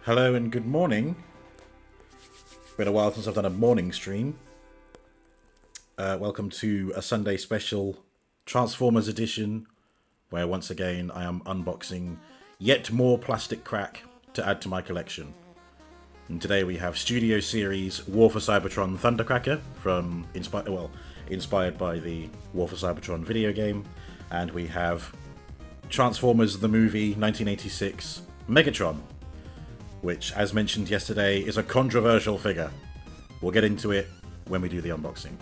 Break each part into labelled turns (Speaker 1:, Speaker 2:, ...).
Speaker 1: Hello and good morning. Been a while since I've done a morning stream. Welcome to a Sunday special Transformers edition, where once again I am unboxing yet more plastic crack to add to my collection. And today we have Studio Series War for Cybertron Thundercracker from inspired by the War for Cybertron video game, and we have Transformers the movie 1986 Megatron, which, as mentioned yesterday, is a controversial figure. We'll get into it when we do the unboxing.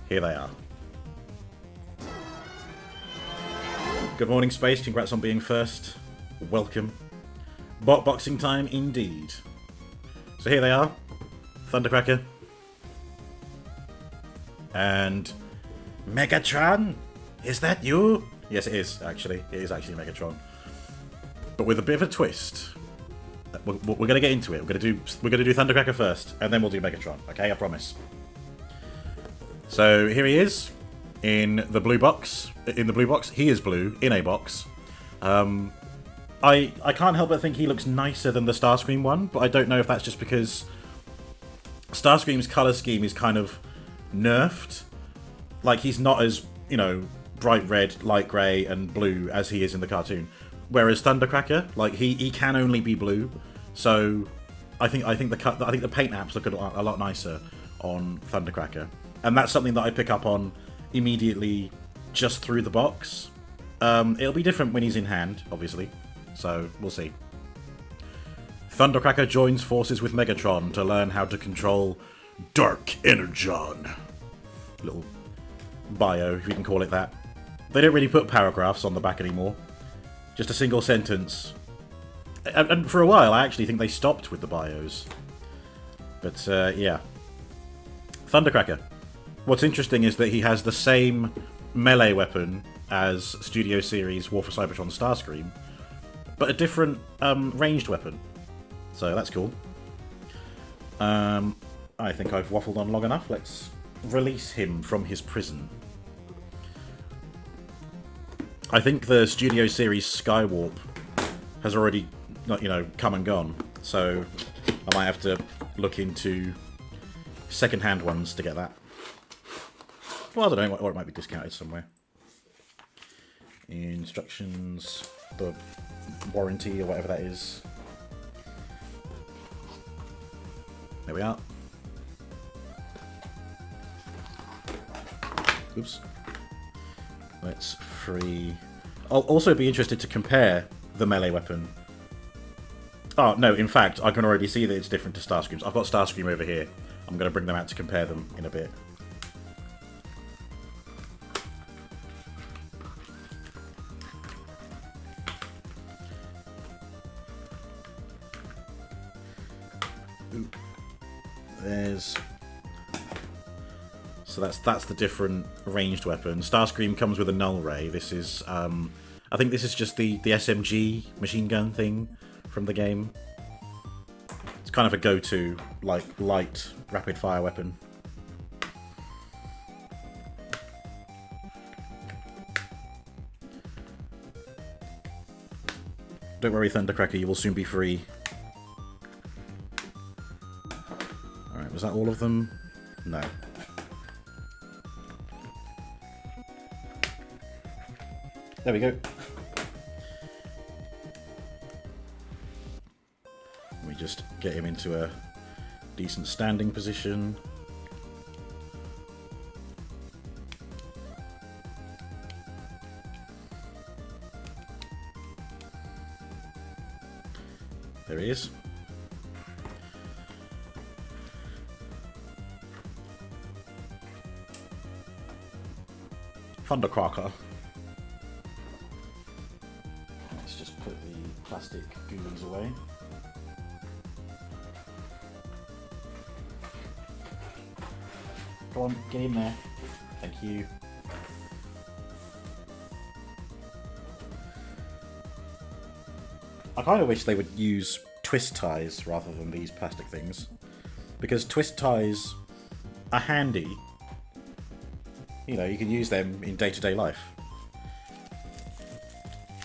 Speaker 1: Here they are. Good morning, Space. Congrats on being first. Welcome. Bot boxing time indeed. So here they are. Thundercracker. And Megatron? Is that you? Yes, it is, actually. It is actually Megatron. But with a bit of a twist. We're going to get into it. We're going to do Thundercracker first, and then we'll do Megatron. Okay, I promise. So here he is. in the blue box. In the blue box, he is blue in a box. I can't help but think he looks nicer than the Starscream one, but I don't know if that's just because Starscream's colour scheme is kind of nerfed. Like, he's not as, you know, bright red, light grey, and blue as he is in the cartoon. Whereas Thundercracker, like, he can only be blue. So I think the paint apps look a lot nicer on Thundercracker, and that's something that I pick up on immediately just through the box. It'll be different when he's in hand, obviously. So we'll see. Thundercracker joins forces with Megatron to learn how to control Dark Energon. Little bio, if you can call it that. They don't really put paragraphs on the back anymore. Just a single sentence. And for a while, I actually think they stopped with the bios. But, yeah. Thundercracker. What's interesting is that he has the same melee weapon as Studio Series War for Cybertron Starscream, but a different ranged weapon. So that's cool. I think I've waffled on long enough. Let's release him from his prison. I think the Studio Series Skywarp has already, you know, come and gone. So I might have to look into second-hand ones to get that. Well, I don't know, or it might be discounted somewhere. Instructions, the warranty or whatever that is. There we are. Oops. Let's free. I'll also be interested to compare the melee weapon. Oh, no, in fact, I can already see that it's different to Starscream's. I've got Starscream over here. I'm going to bring them out to compare them in a bit. Ooh. There's... So that's the different ranged weapon. Starscream comes with a null ray. This is, I think this is just the SMG machine gun thing from the game. It's kind of a go-to, like, light, rapid-fire weapon. Don't worry, Thundercracker, you will soon be free. Alright, was that all of them? No. There we go. We just get him into a decent standing position. There he is. Thundercracker. Let's just put the plastic goons away. Go on, get in there. Thank you. I kind of wish they would use twist ties rather than these plastic things, because twist ties are handy. You know, you can use them in day-to-day life.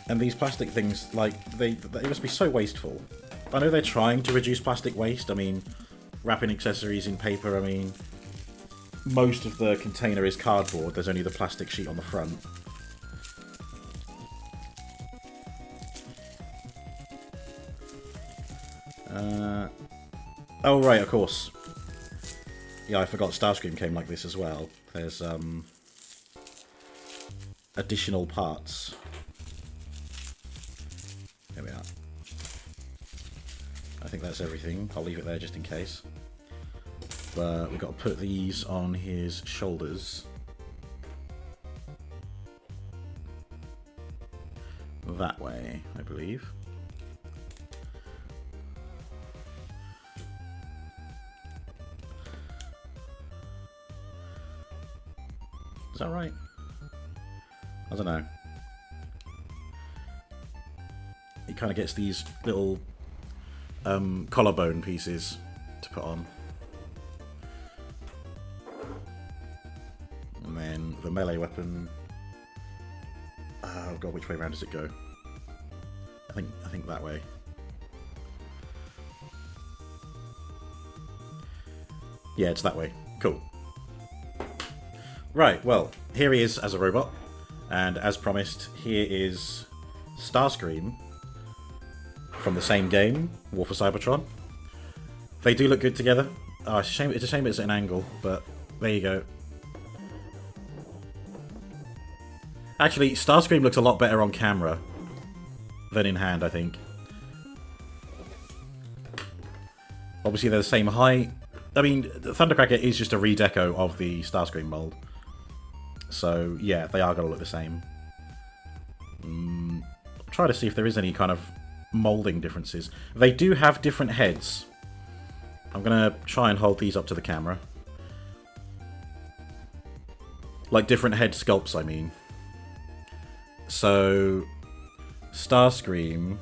Speaker 1: And these plastic things, like, they must be so wasteful. I know they're trying to reduce plastic waste. I mean, wrapping accessories in paper, I mean, most of the container is cardboard. There's only the plastic sheet on the front. Oh, right, of course. Yeah, I forgot Starscream came like this as well. There's, additional parts. There we are. I think that's everything. I'll leave it there just in case. But we've got to put these on his shoulders. That way, I believe. Is that right? I don't know. He kind of gets these little collarbone pieces to put on. And then the the melee weapon. Oh god, which way around does it go? I think that way. Yeah, it's that way. Cool. Right, well, here he is as a robot. And as promised, here is Starscream from the same game, War for Cybertron. They do look good together. Oh, it's a shame it's at an angle, but there you go. Actually, Starscream looks a lot better on camera than in hand, I think. Obviously, they're the same height. I mean, Thundercracker is just a redeco of the Starscream mold. So, yeah, they are going to look the same. Try to see if there is any kind of molding differences. They do have different heads. I'm going to try and hold these up to the camera. Like different head sculpts, I mean. So, Starscream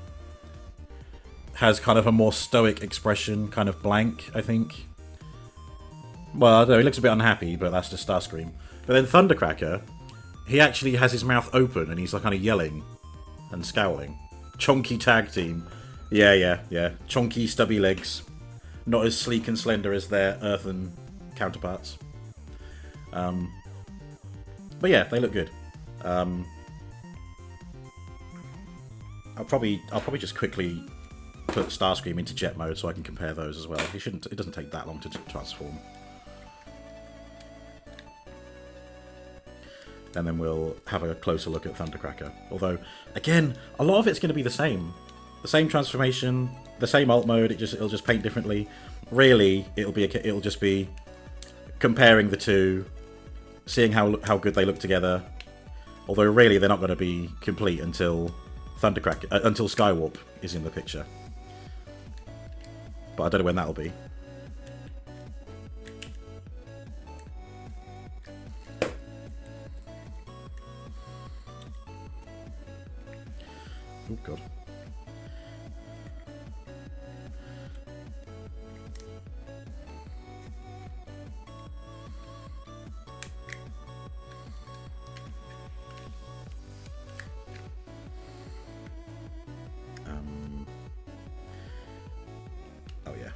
Speaker 1: has kind of a more stoic expression, kind of blank, I think. Well, I don't know, he looks a bit unhappy, but that's just Starscream. But then Thundercracker, he actually has his mouth open and he's like kind of yelling and scowling. Chonky tag team. Yeah. Chonky, stubby legs. Not as sleek and slender as their earthen counterparts. But yeah, they look good. I'll probably just quickly put Starscream into jet mode so I can compare those as well. It doesn't take that long to transform. And then we'll have a closer look at Thundercracker. Although, again, a lot of it's going to be the same. The same transformation, the same alt mode, it'll just paint differently. Really, it'll just be comparing the two, seeing how good they look together. Although really they're not going to be complete until Thundercracker, until Skywarp is in the picture. But I don't know when that'll be. Oh god. Oh yeah.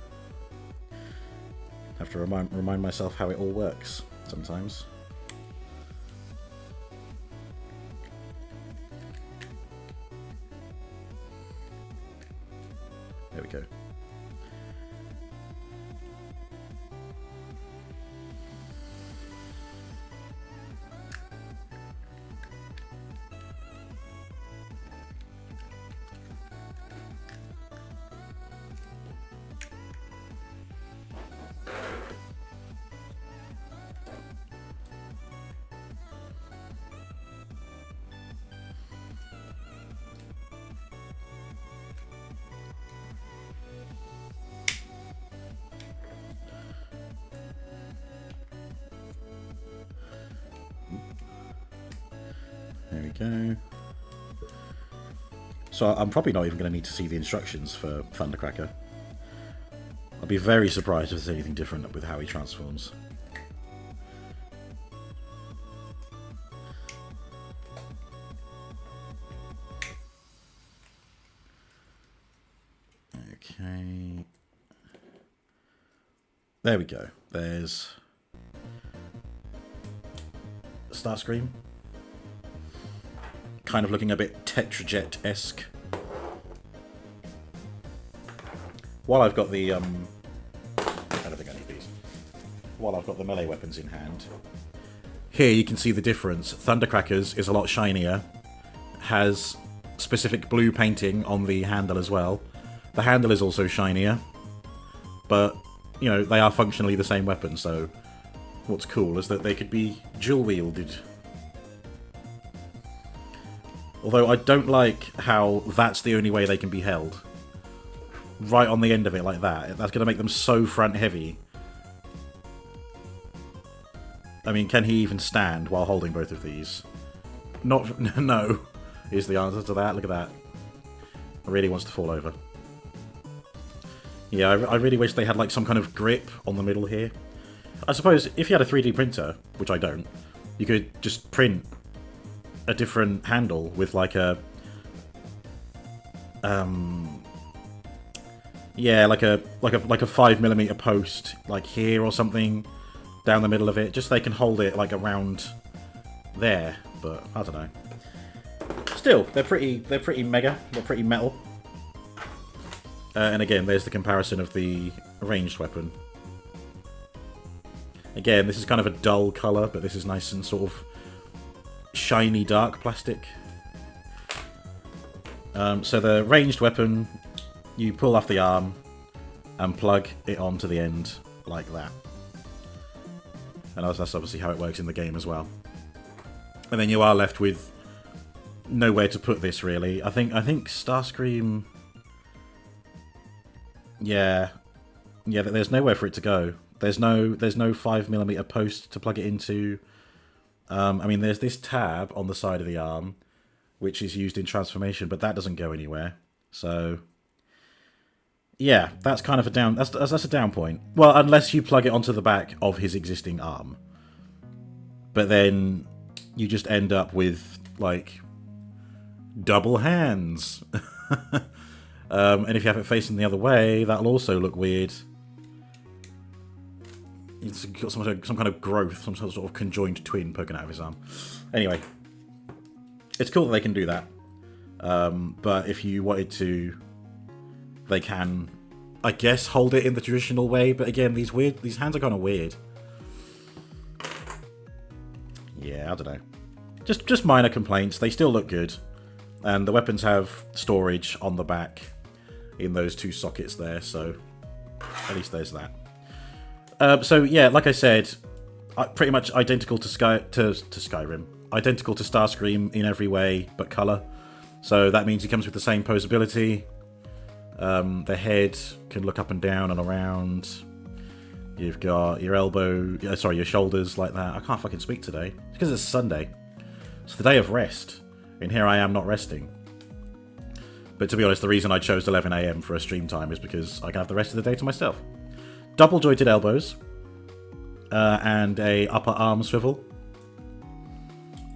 Speaker 1: Have to remind myself how it all works sometimes. There we go. There we go. So I'm probably not even going to need to see the instructions for Thundercracker. I'll be very surprised if there's anything different with how he transforms. Okay. There we go. There's Starscream. Kind of looking a bit Tetrajet-esque. While I've got the I don't think I need these. While I've got the melee weapons in hand, here you can see the difference. Thundercracker's is a lot shinier, has specific blue painting on the handle as well. The handle is also shinier, but you know they are functionally the same weapon. So what's cool is that they could be dual wielded. Although I don't like how that's the only way they can be held. Right on the end of it like that. That's going to make them so front heavy. I mean, can he even stand while holding both of these? Not... No, is the answer to that. Look at that. It really wants to fall over. Yeah, I really wish they had like some kind of grip on the middle here. I suppose if you had a 3D printer, which I don't, You could just print a different handle with like a yeah, like a 5mm post like here or something down the middle of it. Just so they can hold it like around there, but I don't know. Still, they're pretty mega. They're pretty metal. And again, there's the comparison of the ranged weapon. Again, this is kind of a dull colour, but this is nice and sort of shiny dark plastic. So the ranged weapon, you pull off the arm and plug it onto the end like that. And that's obviously how it works in the game as well. And then you are left with nowhere to put this, really. I think Starscream... Yeah, there's nowhere for it to go. There's no 5mm post to plug it into. I mean, there's this tab on the side of the arm, which is used in transformation, but that doesn't go anywhere. So, yeah, that's kind of a down. That's a down point. Well, unless you plug it onto the back of his existing arm, but then you just end up with like double hands. And if you have it facing the other way, that'll also look weird. It's got some kind of growth, some sort of conjoined twin poking out of his arm. Anyway, it's cool that they can do that. But if you wanted to, they can, I guess, hold it in the traditional way. But again, these hands are kind of weird. Yeah, I don't know. Just minor complaints. They still look good, and the weapons have storage on the back in those two sockets there. So at least there's that. So yeah, like I said, pretty much identical to Skyrim, identical to Starscream in every way but color. So that means he comes with the same posability. The head can look up and down and around. You've got your your shoulders like that. I can't fucking speak today. It's because it's Sunday. It's the day of rest, and here I am not resting. But to be honest, the reason I chose 11 AM for a stream time is because I can have the rest of the day to myself. Double jointed elbows, and a upper arm swivel.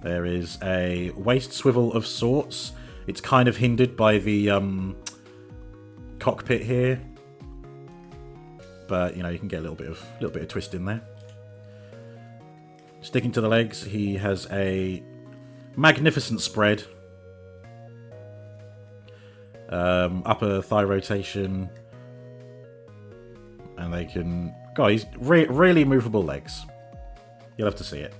Speaker 1: There is a waist swivel of sorts. It's kind of hindered by the cockpit here, but you know, you can get a little bit of twist in there. Sticking to the legs, he has a magnificent spread. Upper thigh rotation. And they can... God, he's really movable legs. You'll have to see it.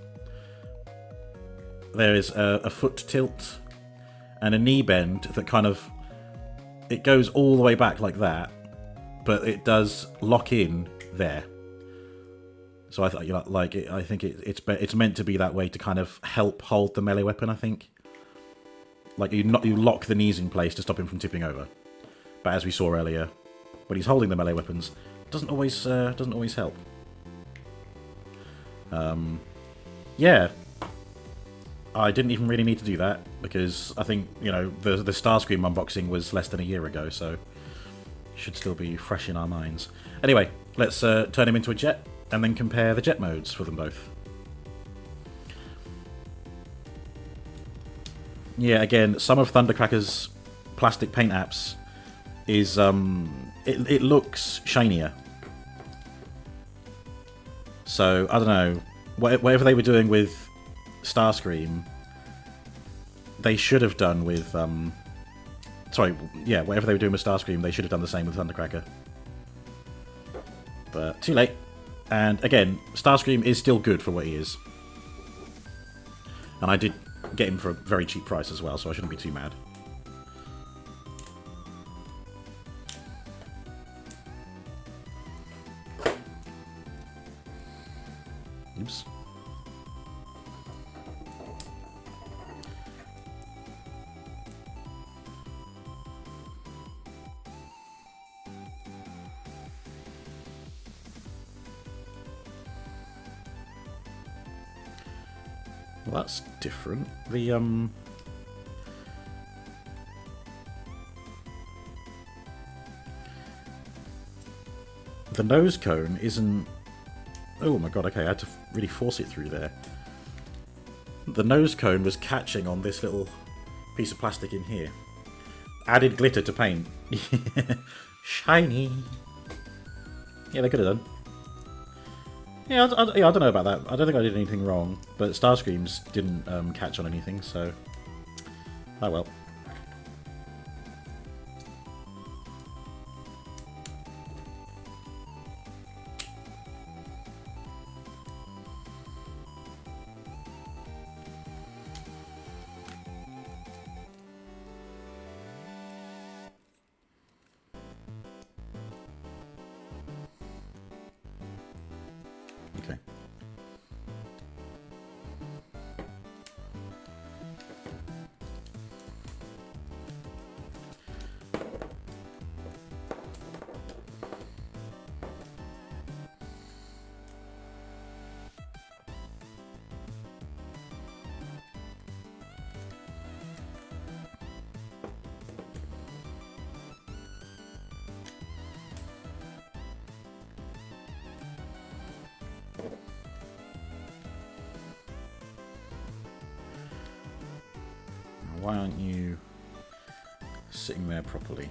Speaker 1: There is a foot tilt and a knee bend that kind of... It goes all the way back like that, but it does lock in there. So I thought, you know, like, I think it's meant to be that way to kind of help hold the melee weapon, I think. Like, you lock the knees in place to stop him from tipping over. But as we saw earlier, when he's holding the melee weapons... doesn't always help. Yeah, I didn't even really need to do that because I think, you know, the Starscream unboxing was less than a year ago, so should still be fresh in our minds. Anyway, let's turn him into a jet and then compare the jet modes for them both. Yeah, again, some of Thundercracker's plastic paint apps is it looks shinier. So I don't know, whatever they were doing with Starscream, they should have done with whatever they were doing with Starscream, they should have done the same with Thundercracker. But too late. And again, Starscream is still good for what he is. And I did get him for a very cheap price as well, so I shouldn't be too mad. Oops. Well, that's different. The nose cone isn't... Oh my god, okay, I had to really force it through there. the nose cone was catching on this little piece of plastic in here. Added glitter to paint. Shiny. Yeah, they could have done. Yeah, I don't know about that. I don't think I did anything wrong, but Starscreams didn't catch on anything, so... Oh well. Okay. Why aren't you sitting there properly?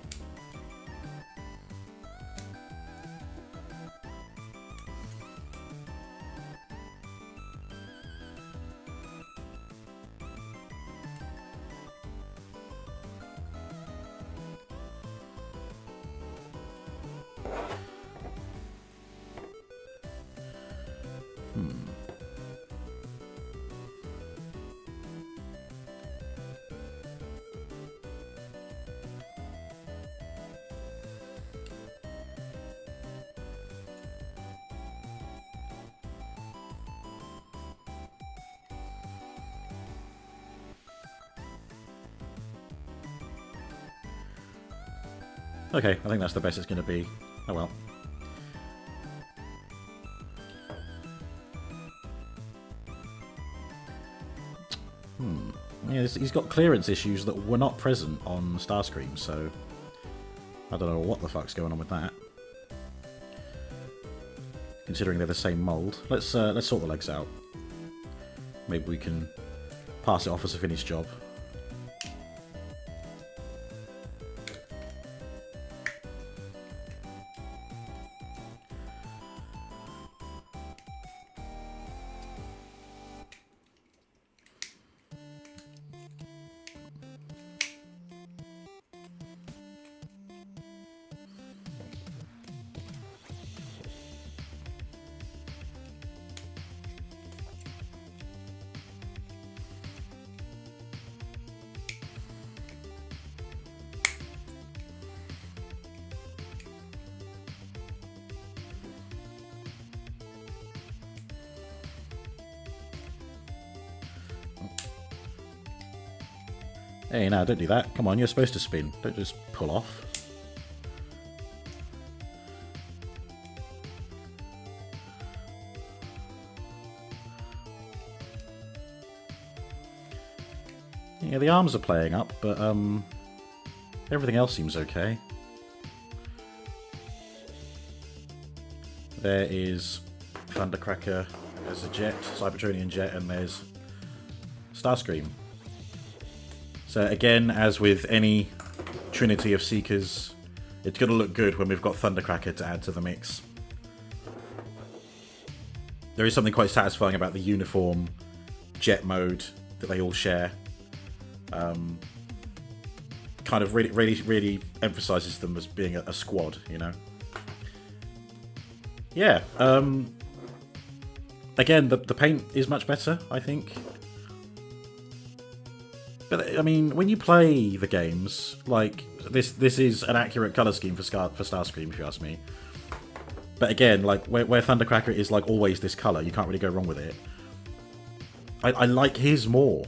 Speaker 1: Okay, I think that's the best it's going to be. Oh well. Yeah, he's got clearance issues that were not present on Starscream, so I don't know what the fuck's going on with that. Considering they're the same mold. Let's sort the legs out. Maybe we can pass it off as a finished job. Hey, no, don't do that. Come on, you're supposed to spin. Don't just pull off. Yeah, the arms are playing up, but everything else seems okay. There is Thundercracker as a jet, Cybertronian jet, and there's Starscream. So again, as with any trinity of Seekers, it's going to look good when we've got Thundercracker to add to the mix. There is something quite satisfying about the uniform jet mode that they all share. Kind of really emphasises them as being a squad, you know? Yeah. Again, the paint is much better, I think. But, I mean, when you play the games, like, this is an accurate colour scheme for Starscream, if you ask me. But again, like, where Thundercracker is, like, always this colour, you can't really go wrong with it. I like his more.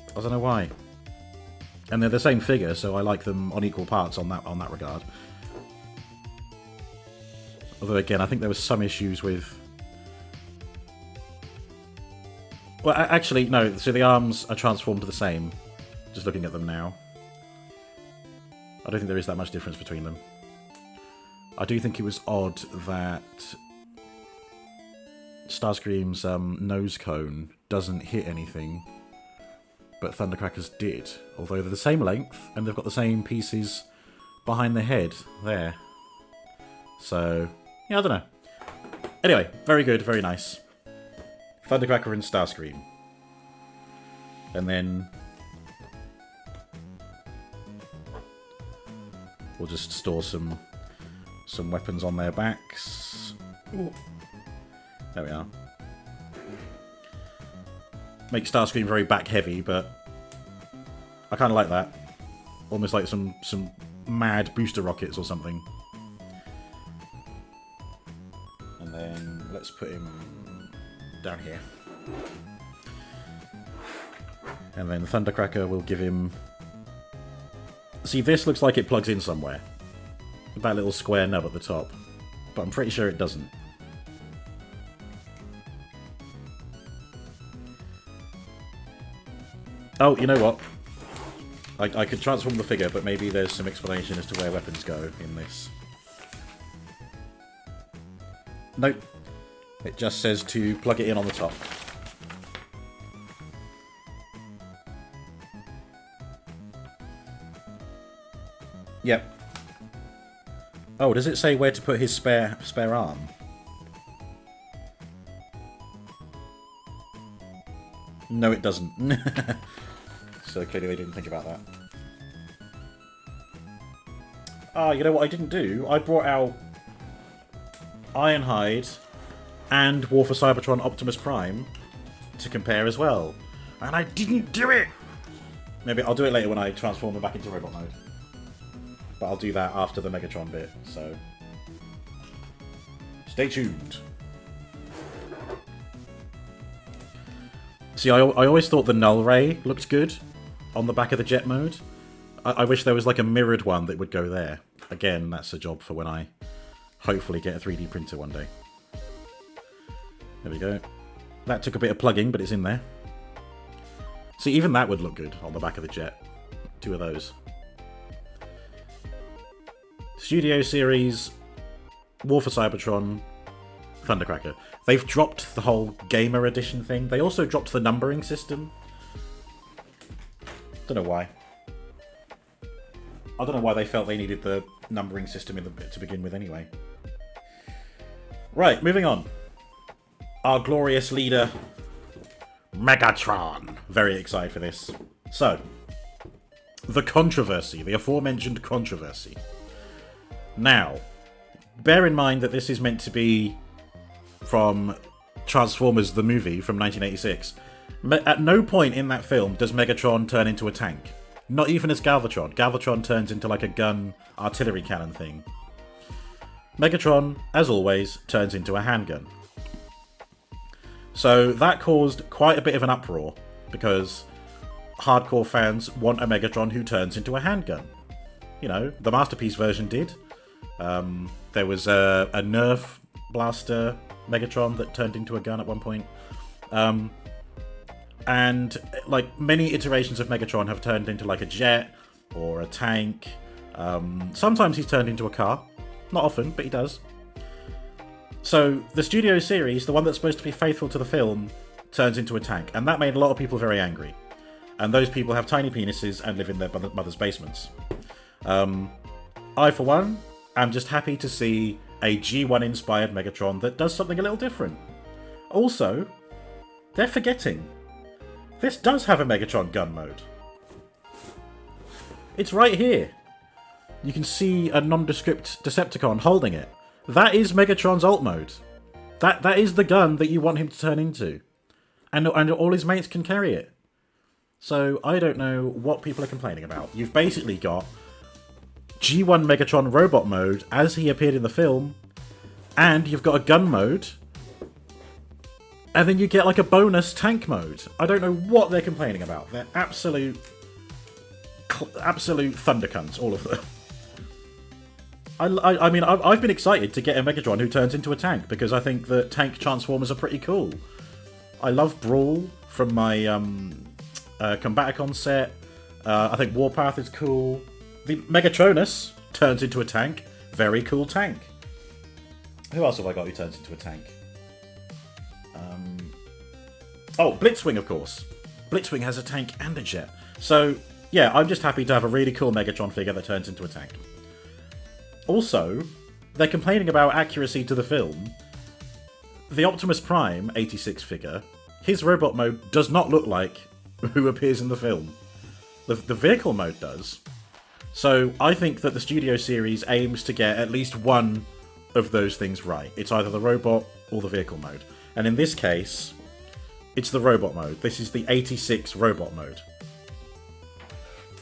Speaker 1: I don't know why. And they're the same figure, so I like them on equal parts on that regard. Although, again, I think there was some issues with... Well, actually, no. So the arms are transformed to the same. Just looking at them now. I don't think there is that much difference between them. I do think it was odd that Starscream's nose cone doesn't hit anything, but Thundercracker's did. Although they're the same length, and they've got the same pieces behind the head there. So, yeah, I don't know. Anyway, very good, very nice. Thundercracker and Starscream. And then we'll just store some weapons on their backs. Ooh. There we are. Make Starscream very back heavy, but I kind of like that. Almost like some mad booster rockets or something. And then let's put him down here. And then Thundercracker will give him... See, this looks like it plugs in somewhere. That little square nub at the top. But I'm pretty sure it doesn't. Oh, you know what? I could transform the figure, but maybe there's some explanation as to where weapons go in this. Nope. It just says to plug it in on the top. Yep. Oh, does it say where to put his spare arm? No, it doesn't. So clearly they didn't think about that. Ah, you know what I didn't do? I brought out Ironhide and War for Cybertron Optimus Prime to compare as well. And I didn't do it! Maybe I'll do it later when I transform them back into robot mode. But I'll do that after the Megatron bit, so... Stay tuned. See, I always thought the Null Ray looked good on the back of the jet mode. I wish there was like a mirrored one that would go there. Again, that's a job for when I hopefully get a 3D printer one day. There we go. That took a bit of plugging, but it's in there. See, even that would look good on the back of the jet. 2 of those. Studio Series, War for Cybertron, Thundercracker. They've dropped the whole Gamer Edition thing. They also dropped the numbering system. Don't know why. I don't know why they felt they needed the numbering system to begin with anyway. Right, moving on. Our glorious leader, Megatron. Very excited for this. So, the controversy, the aforementioned controversy. Now, bear in mind that this is meant to be from Transformers the movie from 1986. At no point in that film does Megatron turn into a tank. Not even as Galvatron. Galvatron turns into like a gun artillery cannon thing. Megatron, as always, turns into a handgun. So that caused quite a bit of an uproar, because hardcore fans want a Megatron who turns into a handgun. You know, the Masterpiece version did. There was a Nerf blaster Megatron that turned into a gun at one point. And like many iterations of Megatron have turned into like a jet or a tank. Sometimes he's turned into a car. Not often, but he does. So the studio series, the one that's supposed to be faithful to the film, turns into a tank. And that made a lot of people very angry. And those people have tiny penises and live in their mother's basements. I, for one, am just happy to see a G1-inspired Megatron that does something a little different. Also, they're forgetting. This does have a Megatron gun mode. It's right here. You can see a nondescript Decepticon holding it. That is Megatron's alt mode. That is the gun that you want him to turn into. And all his mates can carry it. So I don't know what people are complaining about. You've basically got G1 Megatron robot mode as he appeared in the film, and you've got a gun mode, and then you get like a bonus tank mode. I don't know what they're complaining about. They're absolute thundercunts, all of them. I mean, I've been excited to get a Megatron who turns into a tank, because I think that tank Transformers are pretty cool. I love Brawl from my Combaticon set. I think Warpath is cool. The Megatronus turns into a tank. Very cool tank. Who else have I got who turns into a tank? Oh, Blitzwing, of course. Blitzwing has a tank and a jet. So, yeah, I'm just happy to have a really cool Megatron figure that turns into a tank. Also, they're complaining about accuracy to the film. The Optimus Prime 86 figure, his robot mode does not look like who appears in the film. The vehicle mode does. So I think that the Studio Series aims to get at least one of those things right. It's either the robot or the vehicle mode. And in this case, it's the robot mode. This is the 86 robot mode.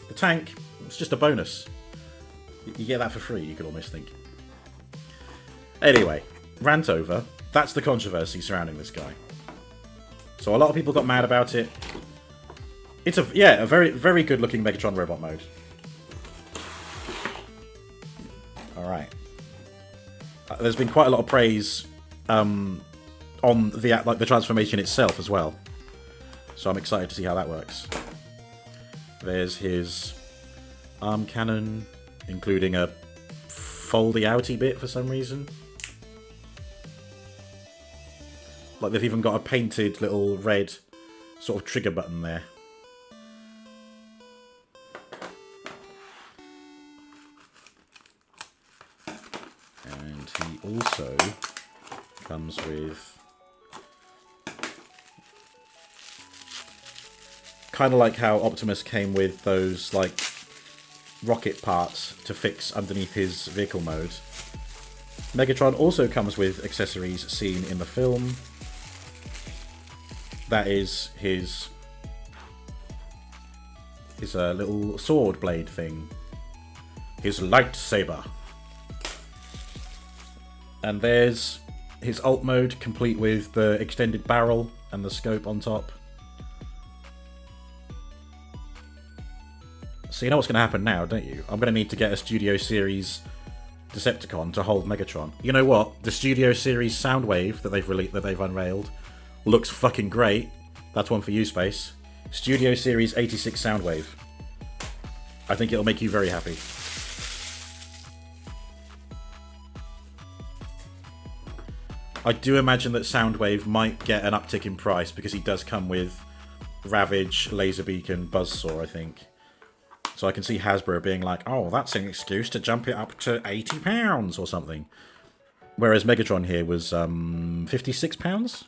Speaker 1: The tank, it's just a bonus. You get that for free, you could almost think. Anyway, rant over. That's the controversy surrounding this guy. So a lot of people got mad about it. It's a very, very good looking Megatron robot mode. Alright. There's been quite a lot of praise on the transformation itself as well. So I'm excited to see how that works. There's his arm cannon, including a foldy-outy bit for some reason. Like they've even got a painted little red sort of trigger button there. And he also comes with kind of like how Optimus came with those like rocket parts to fix underneath his vehicle mode. Megatron also comes with accessories seen in the film. That is his little sword blade thing. His lightsaber. And there's his alt mode, complete with the extended barrel and the scope on top. So you know what's going to happen now, don't you? I'm going to need to get a Studio Series Decepticon to hold Megatron. You know what? The Studio Series Soundwave that they've unveiled looks fucking great. That's one for you, Space. Studio Series 86 Soundwave. I think it'll make you very happy. I do imagine that Soundwave might get an uptick in price because he does come with Ravage, Laser Beacon, Buzzsaw, I think. So I can see Hasbro being like, oh, that's an excuse to jump it up to £80 or something. Whereas Megatron here was £56.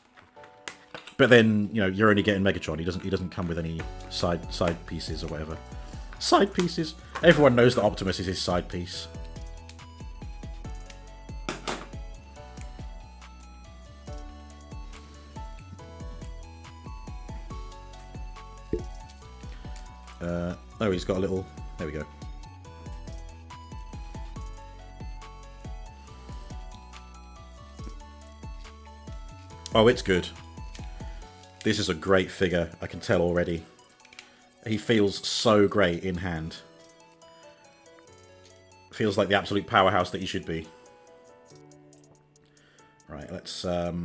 Speaker 1: But then, you know, you're only getting Megatron. He doesn't come with any side pieces or whatever. Side pieces. Everyone knows that Optimus is his side piece. Oh, he's got a little... There we go. Oh, it's good. This is a great figure, I can tell already. He feels so great in hand. Feels like the absolute powerhouse that he should be. Right, let's... Have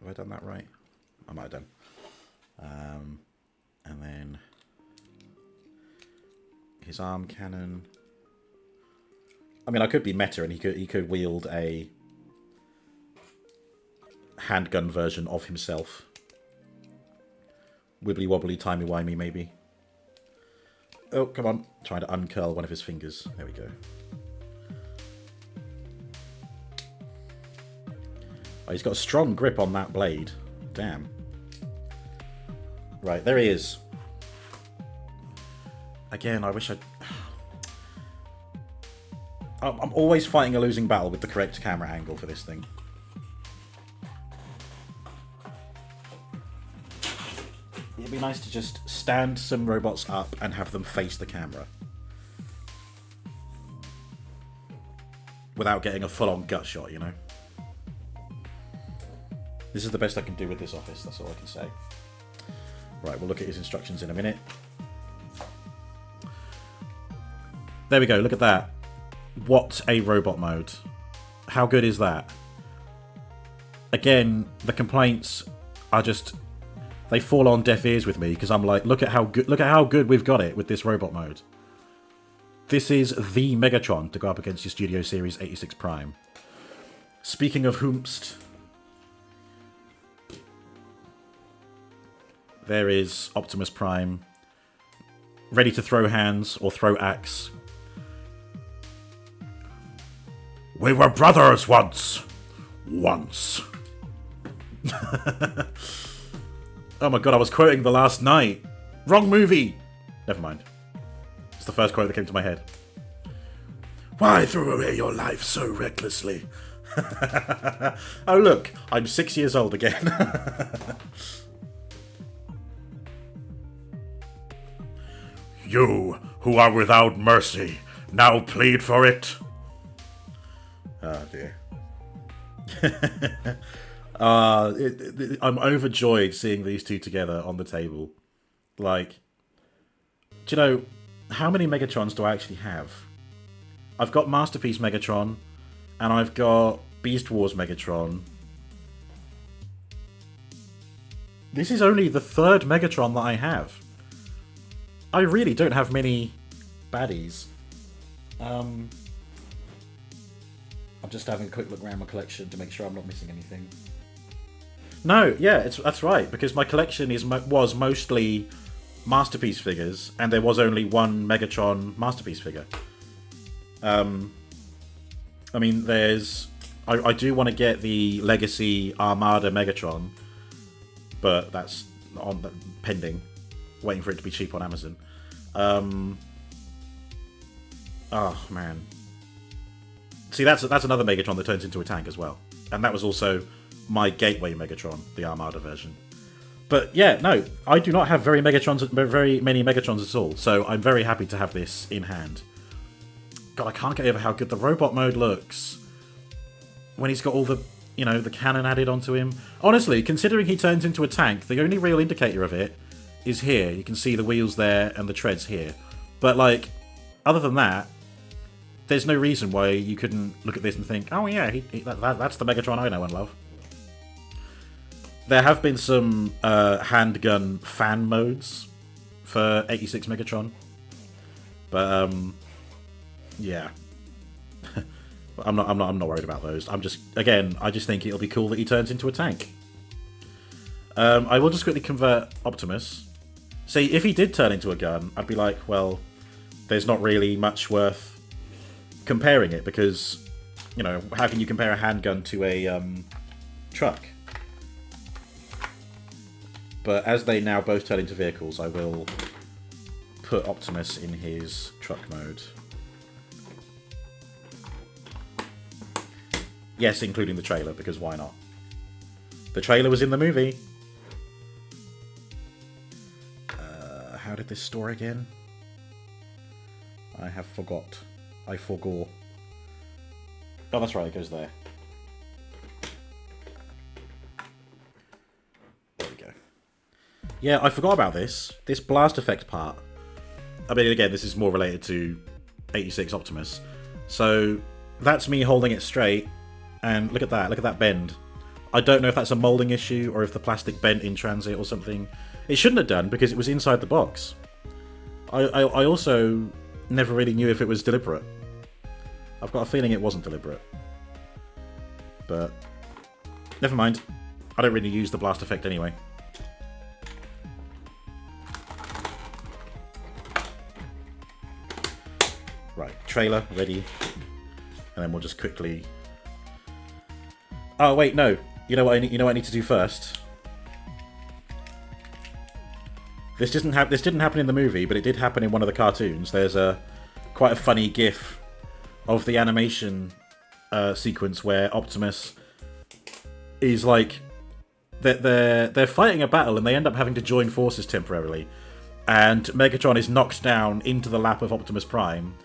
Speaker 1: I done that right? I might have done. And then his arm cannon. I mean, I could be meta, and he could wield a handgun version of himself. Wibbly wobbly, timey wimey, maybe. Oh, come on! Trying to uncurl one of his fingers. There we go. Oh, he's got a strong grip on that blade. Damn. Right, there he is. Again, I wish I'd... I'm always fighting a losing battle with the correct camera angle for this thing. It'd be nice to just stand some robots up and have them face the camera. Without getting a full-on gut shot, you know? This is the best I can do with this office, that's all I can say. Right, we'll look at his instructions in a minute. There we go, look at that. What a robot mode. How good is that? Again, the complaints are just... They fall on deaf ears with me, because I'm like, look at how good we've got it with this robot mode. this is the Megatron to go up against your Studio Series 86 Prime. Speaking of whomst, there is Optimus Prime, ready to throw hands or throw axe. We were brothers once. Once. Oh my god, I was quoting The Last Night. Wrong movie! Never mind. It's the first quote that came to my head. Why throw away your life so recklessly? Oh look, I'm 6 years old again. You, who are without mercy, now plead for it. Oh dear. I'm overjoyed seeing these two together on the table. Like, do you know, how many Megatrons do I actually have? I've got Masterpiece Megatron, and I've got Beast Wars Megatron. This is only the third Megatron that I have. I really don't have many baddies. I'm just having a quick look around my collection to make sure I'm not missing anything. No, yeah, that's right, because my collection was mostly Masterpiece figures, and there was only one Megatron Masterpiece figure. I mean, I do want to get the Legacy Armada Megatron, but that's pending, waiting for it to be cheap on Amazon. Oh man. See, that's another Megatron that turns into a tank as well, and that was also my gateway Megatron, the Armada version. But yeah, no, I do not have very many Megatrons at all, so I'm very happy to have this in hand. God, I can't get over how good the robot mode looks when he's got all the, you know, the cannon added onto him. Honestly, considering he turns into a tank, the only real indicator of it is here. You can see the wheels there and the treads here. But like, other than that, there's no reason why you couldn't look at this and think, oh yeah, that's the Megatron I know and love. There have been some handgun fan modes for 86 Megatron, but yeah, I'm not worried about those. I just think it'll be cool that he turns into a tank. I will just quickly convert Optimus. See, if he did turn into a gun, I'd be like, well, there's not really much worth comparing it, because, you know, how can you compare a handgun to a truck? But as they now both turn into vehicles, I will put Optimus in his truck mode. Yes, including the trailer, because why not? The trailer was in the movie. How did this store again? I have forgot. I forgot. Oh, that's right, it goes there. There we go. Yeah, I forgot about this. This blast effect part. I mean, again, this is more related to 86 Optimus. So, that's me holding it straight. And look at that bend. I don't know if that's a molding issue or if the plastic bent in transit or something. It shouldn't have done because it was inside the box. I also never really knew if it was deliberate. I've got a feeling it wasn't deliberate. But never mind. I don't really use the blast effect anyway. Right, trailer ready. And then we'll just quickly... Oh wait, no. You know what I need to do first? This didn't happen in the movie, but it did happen in one of the cartoons. There's quite a funny GIF of the animation sequence where Optimus is like they're fighting a battle and they end up having to join forces temporarily, and Megatron is knocked down into the lap of Optimus Prime,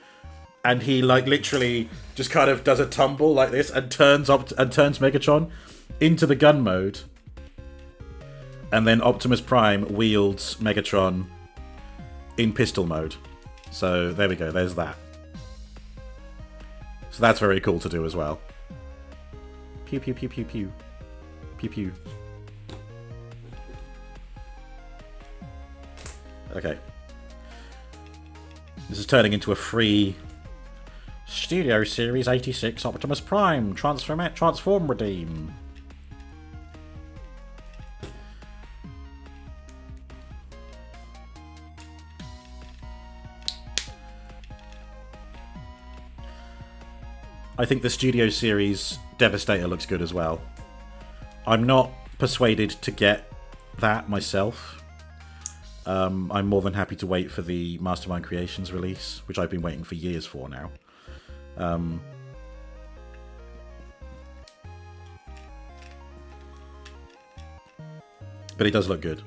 Speaker 1: and he like literally just kind of does a tumble like this and turns Megatron into the gun mode. And then Optimus Prime wields Megatron in pistol mode. So there we go, there's that. So that's very cool to do as well. Pew pew pew pew pew. Pew pew. Okay. This is turning into a free Studio Series 86 Optimus Prime Transform Redeem. I think the Studio Series Devastator looks good as well. I'm not persuaded to get that myself. I'm more than happy to wait for the Mastermind Creations release, which I've been waiting for years for now. But it does look good.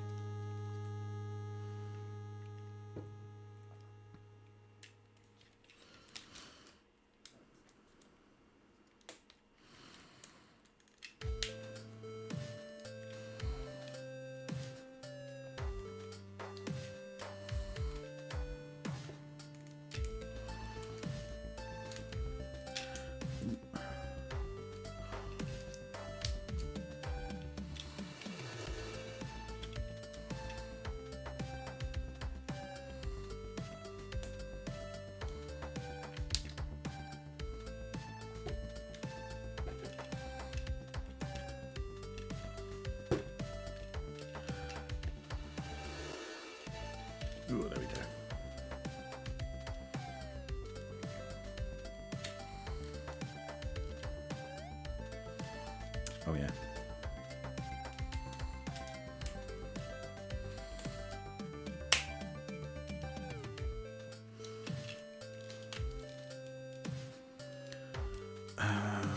Speaker 1: Ooh, there we go. Oh yeah.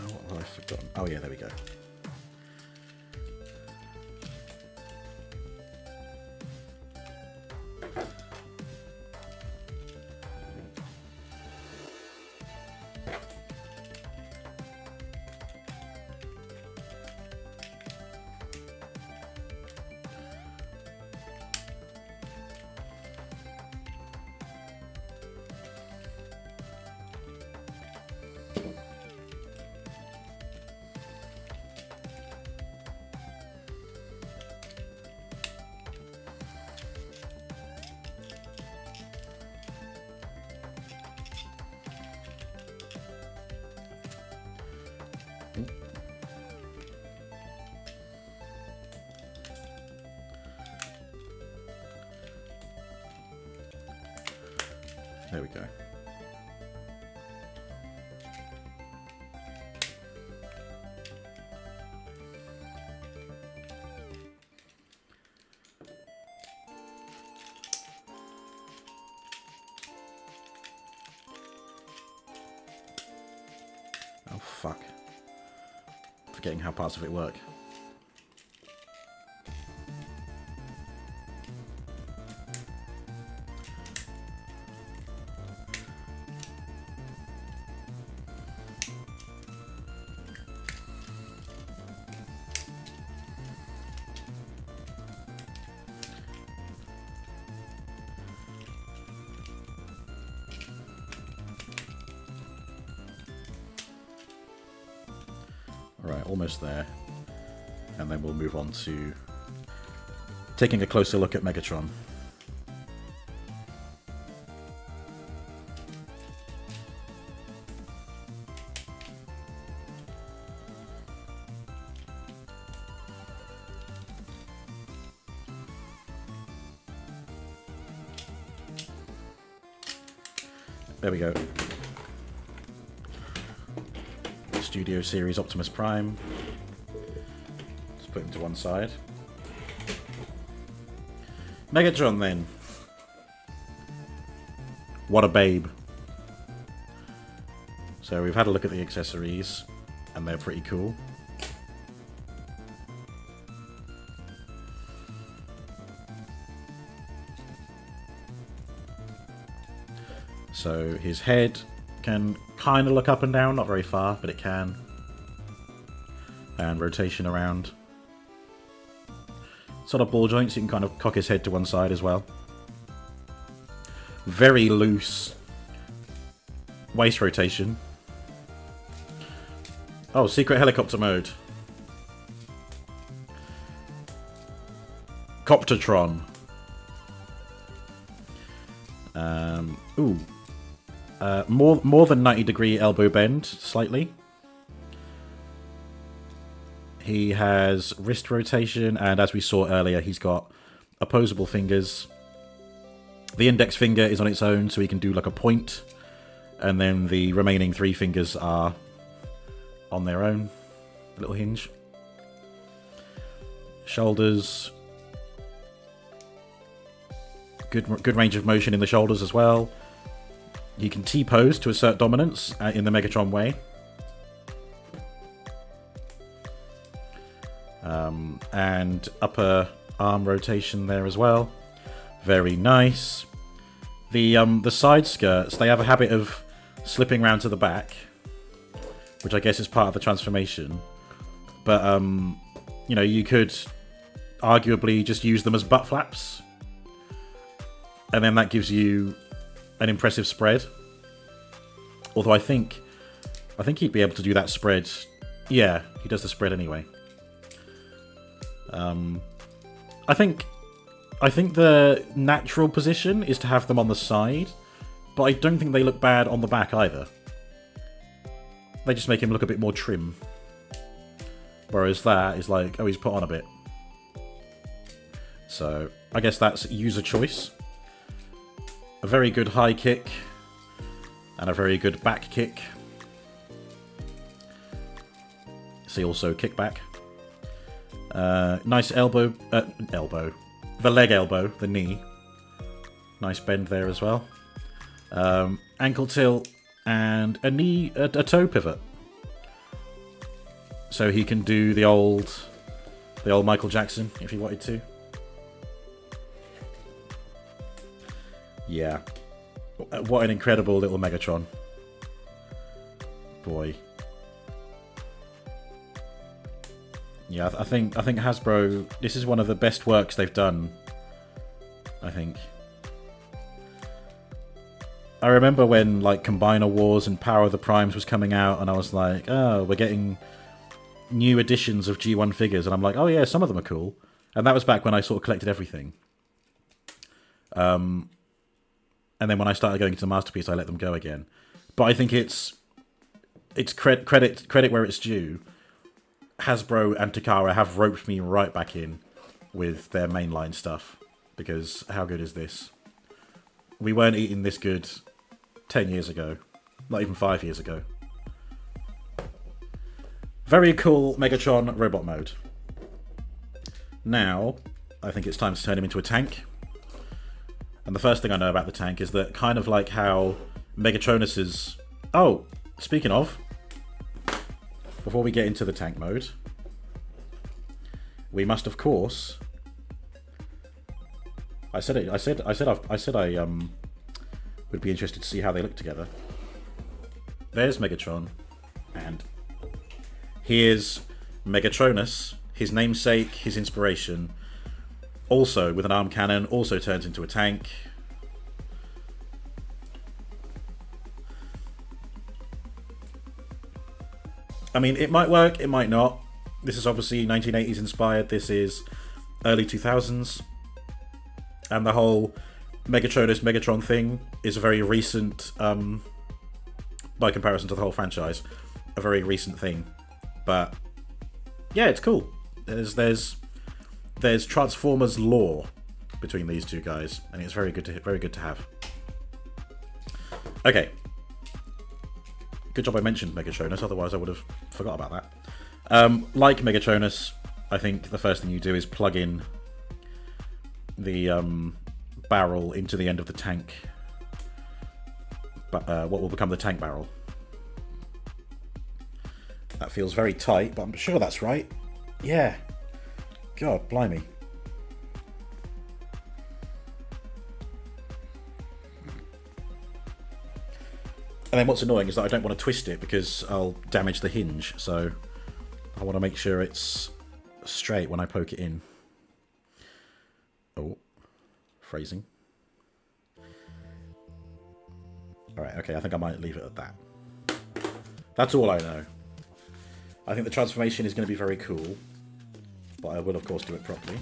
Speaker 1: What have I forgotten? Oh yeah, there we go. There we go. Oh fuck. Forgetting how parts of it work. Alright, almost there. And then we'll move on to taking a closer look at Megatron. There we go. Studio Series Optimus Prime. Let's put him to one side. Megatron then. What a babe. So we've had a look at the accessories and they're pretty cool. So his head can kind of look up and down, not very far, but it can. And rotation around. Sort of ball joints, you can kind of cock his head to one side as well. Very loose waist rotation. Oh, secret helicopter mode. Coptertron. Ooh. More than 90-degree elbow bend, slightly. He has wrist rotation, and as we saw earlier, he's got opposable fingers. The index finger is on its own, so he can do like a point, and then the remaining 3 fingers are on their own. A little hinge. Shoulders. Good range of motion in the shoulders as well. He can T-pose to assert dominance in the Megatron way. And upper arm rotation there as well. Very nice. The side skirts, they have a habit of slipping round to the back, which I guess is part of the transformation. But, you know, you could arguably just use them as butt flaps. And then that gives you an impressive spread. Although I think he'd be able to do that spread. Yeah, he does the spread anyway. I think the natural position is to have them on the side, but I don't think they look bad on the back either. They just make him look a bit more trim. Whereas that is like, oh, he's put on a bit. So, I guess that's user choice. A very good high kick. And a very good back kick. See also kickback. Nice elbow. The leg elbow, the knee. Nice bend there as well. Ankle tilt and a toe pivot. So he can do the old Michael Jackson if he wanted to. Yeah. What an incredible little Megatron. Boy. Yeah, I think Hasbro, this is one of the best works they've done, I think. I remember when like Combiner Wars and Power of the Primes was coming out, and I was like, oh, we're getting new editions of G1 figures, and I'm like, oh yeah, some of them are cool. And that was back when I sort of collected everything. And then when I started going into Masterpiece, I let them go again. But I think it's credit where it's due. Hasbro and Takara have roped me right back in with their mainline stuff, because how good is this? We weren't eating this good 10 years ago, not even 5 years ago. Very cool Megatron robot mode. Now, I think it's time to turn him into a tank. And the first thing I know about the tank is that, kind of like how Megatronus's... Oh, speaking of, before we get into the tank mode, we must, of course... I said I would be interested to see how they look together. There's Megatron, and here's Megatronus, his namesake, his inspiration. Also, with an arm cannon, also turns into a tank. I mean, it might work, it might not. This is obviously 1980s inspired, this is early 2000s. And the whole Megatron thing is a very recent, by comparison to the whole franchise, a very recent thing. But yeah, it's cool. There's Transformers lore between these two guys, and it's very good to have. Okay. Good job I mentioned Megatronus, otherwise I would have forgot about that. Like Megatronus, I think the first thing you do is plug in the barrel into the end of the tank. But what will become the tank barrel. That feels very tight, but I'm sure that's right. Yeah. God, blimey. And then what's annoying is that I don't want to twist it because I'll damage the hinge, so I want to make sure it's straight when I poke it in. Oh, phrasing. Alright, okay, I think I might leave it at that. That's all I know. I think the transformation is going to be very cool, but I will of course do it properly.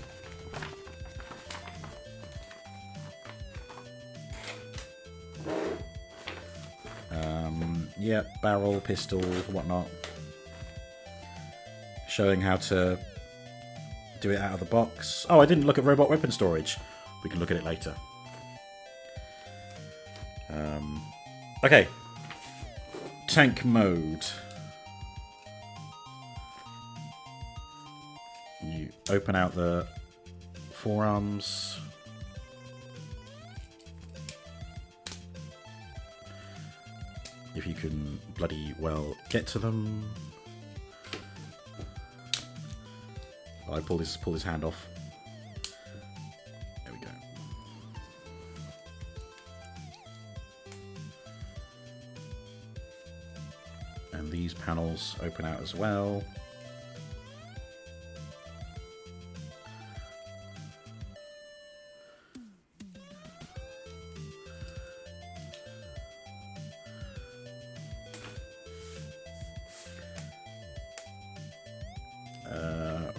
Speaker 1: Yeah, barrel, pistol, whatnot. Showing how to do it out of the box. Oh, I didn't look at robot weapon storage. We can look at it later. Okay. Tank mode. You open out the forearms. If you can bloody well get to them. Oh, I pull his hand off. There we go. And these panels open out as well.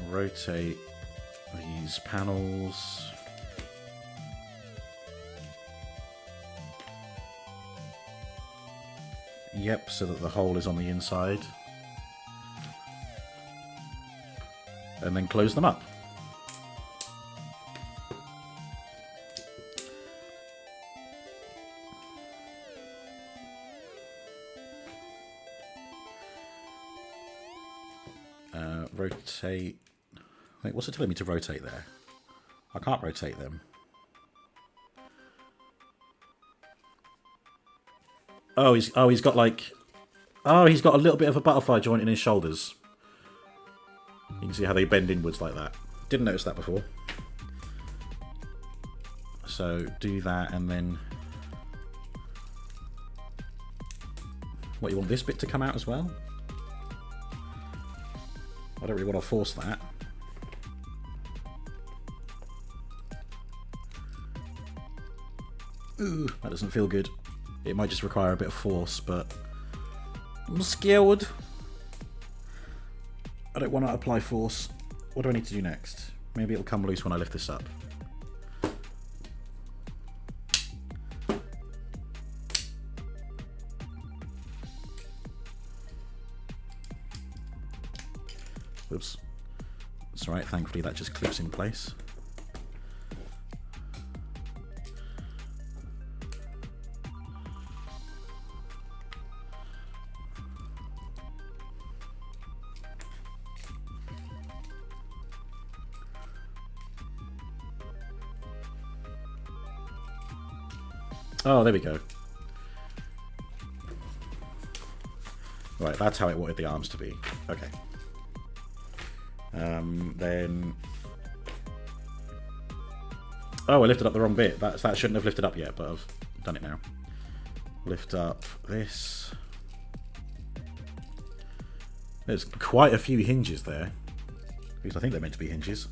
Speaker 1: Rotate these panels. Yep, so that the hole is on the inside. And then close them up. Rotate. Wait, what's it telling me to rotate there? I can't rotate them. Oh, he's got like... Oh, he's got a little bit of a butterfly joint in his shoulders. You can see how they bend inwards like that. Didn't notice that before. So do that and then... What, you want this bit to come out as well? I don't really want to force that. Ooh, that doesn't feel good. It might just require a bit of force, but I'm scared. I don't want to apply force. What do I need to do next? Maybe it'll come loose when I lift this up. Whoops. That's alright, thankfully that just clips in place. Oh, there we go. Right, that's how it wanted the arms to be. Okay. Then... Oh, I lifted up the wrong bit. That shouldn't have lifted up yet, but I've done it now. Lift up this. There's quite a few hinges there. At least I think they're meant to be hinges.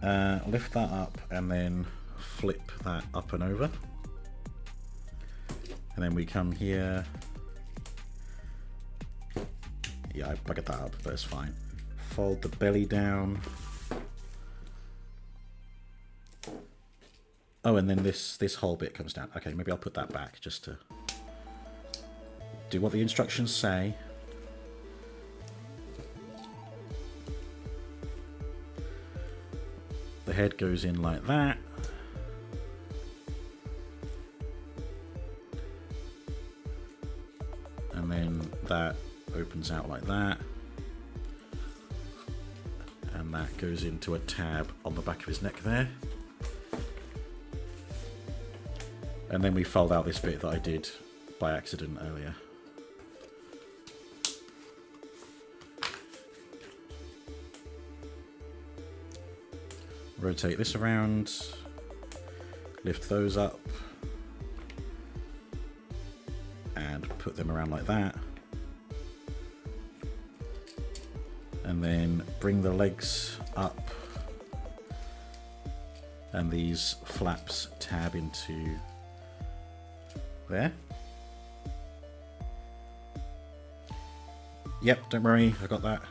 Speaker 1: Lift that up and then flip that up and over. And then we come here. Yeah, I buggered that up, but it's fine. Fold the belly down. Oh, and then this whole bit comes down. Okay, maybe I'll put that back just to do what the instructions say. The head goes in like that. And then that opens out like that. And that goes into a tab on the back of his neck there. And then we fold out this bit that I did by accident earlier. Rotate this around, lift those up, and put them around like that. And then bring the legs up, and these flaps tab into there. Yep, don't worry, I got that.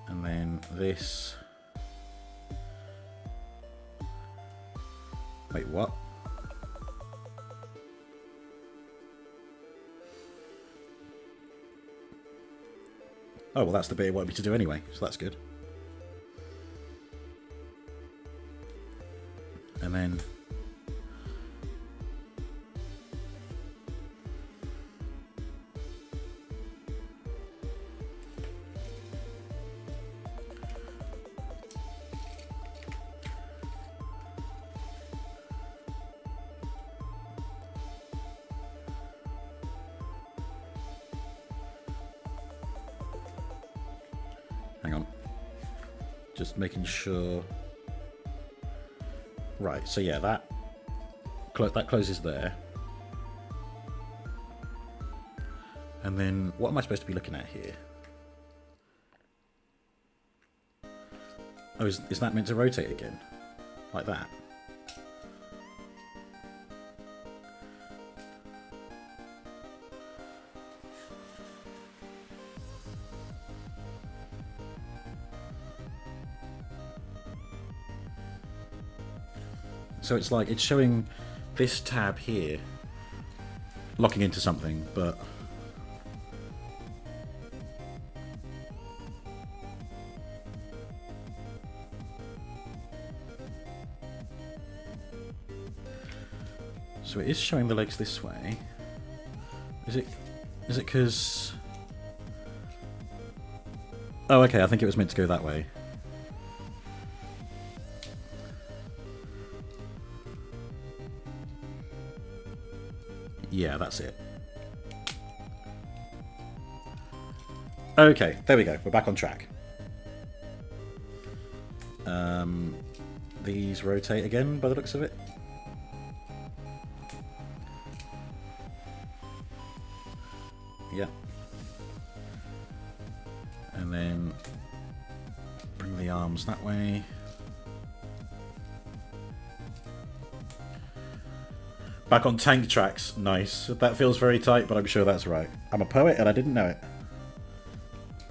Speaker 1: And then this. Wait, what? Oh, well, that's the bit it wanted me to do anyway, so that's good. And then... hang on. Just making sure... Right, so yeah, that closes there. And then, what am I supposed to be looking at here? Oh, is that meant to rotate again? Like that? So it's like, it's showing this tab here locking into something, but... So it is showing the legs this way. Is it because... Oh, okay, I think it was meant to go that way. Yeah, that's it. Okay, there we go. We're back on track. These rotate again by the looks of it. Yeah. And then bring the arms that way. Back on tank tracks. Nice. That feels very tight, but I'm sure that's right. I'm a poet and I didn't know it.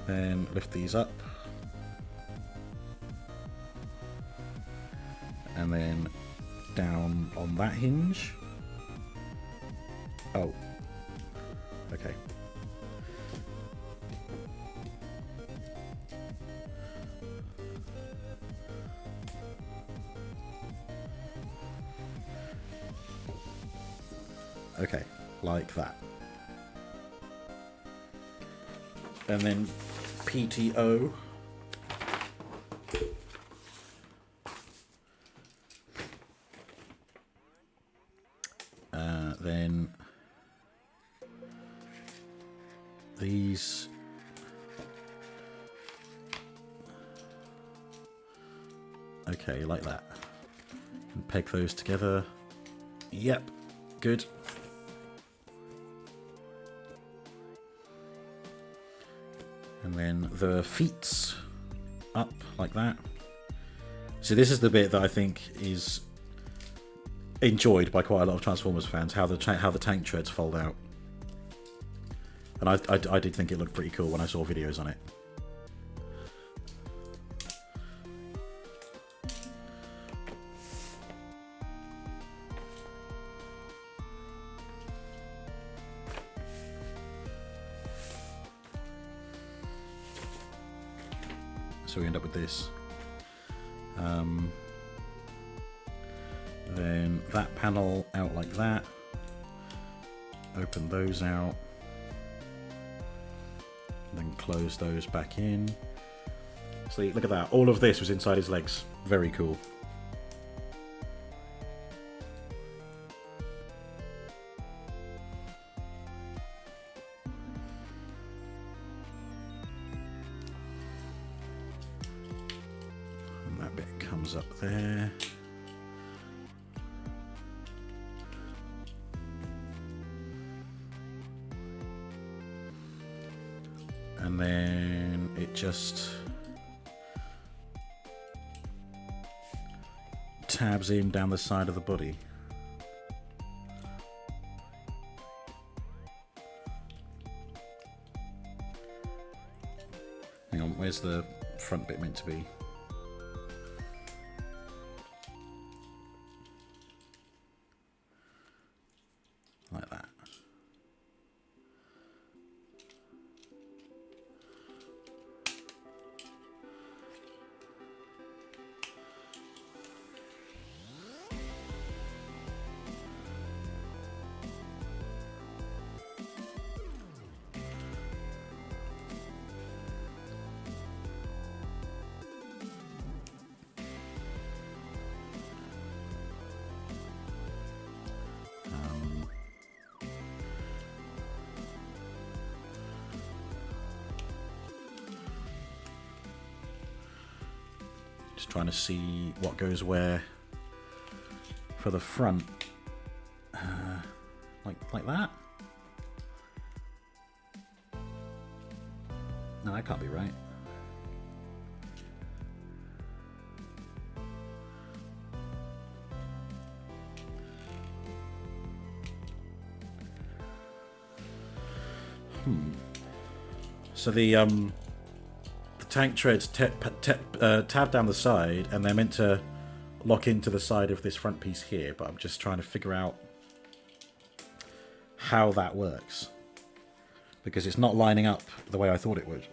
Speaker 1: Then lift these up. And then down on that hinge. Oh. Okay. Okay, like that. And then PTO. Then these. Okay, like that. And peg those together. Yep, good. And then the feet up like that. So this is the bit that I think is enjoyed by quite a lot of Transformers fans, how the tank treads fold out. And I did think it looked pretty cool when I saw videos on it. So we end up with this. Then that panel out like that. Open those out. Then close those back in. So look at that. All of this was inside his legs. Very cool. And that bit comes up there. And then it just tabs in down the side of the body. Hang on, where's the front bit meant to be? Like that. Just trying to see what goes where for the front. Like that? No, that can't be right. So the tank treads tab down the side, and they're meant to lock into the side of this front piece here, but I'm just trying to figure out how that works, because it's not lining up the way I thought it would.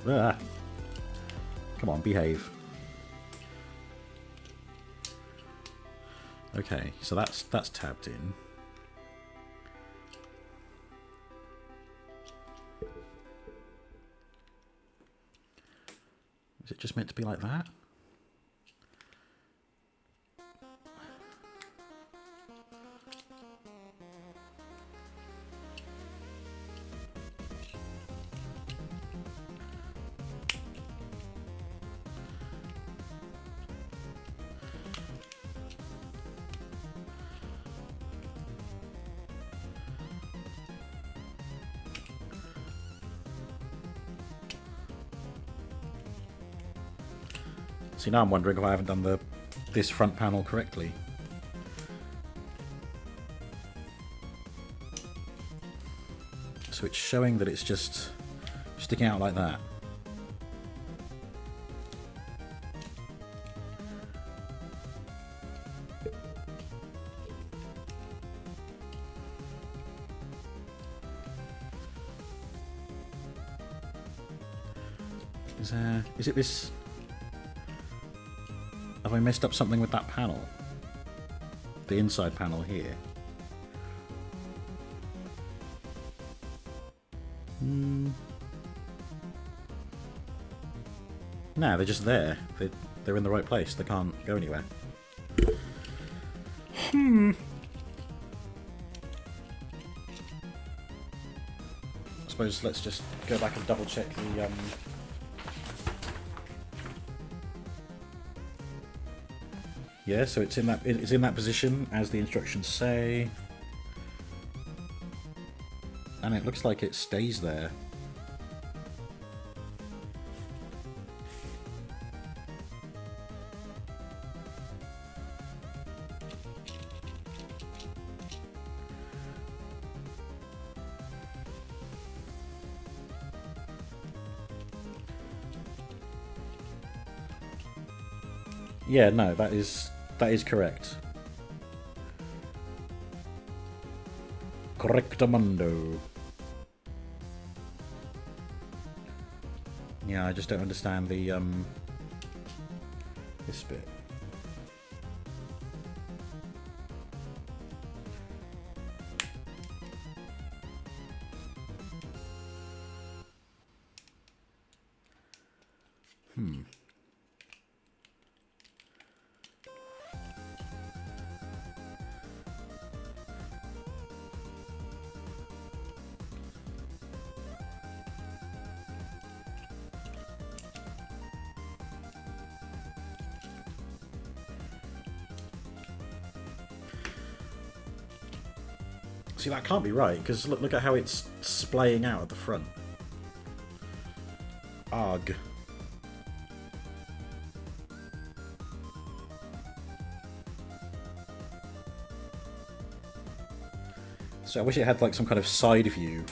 Speaker 1: Ah. Come on, behave. Okay, so that's tabbed in. Is it just meant to be like that? See, now I'm wondering if I haven't done this front panel correctly. So it's showing that it's just sticking out like that. Is it this? Have I messed up something with that panel? The inside panel here. No, they're just there. They're in the right place. They can't go anywhere. I suppose let's just go back and double check the yeah, so it's in that position as the instructions say, and it looks like it stays there. Yeah, no, that is correct. Correctamundo. Yeah, I just don't understand the this bit. See, that can't be right, because look at how it's splaying out at the front. Arg. So I wish it had like some kind of side view,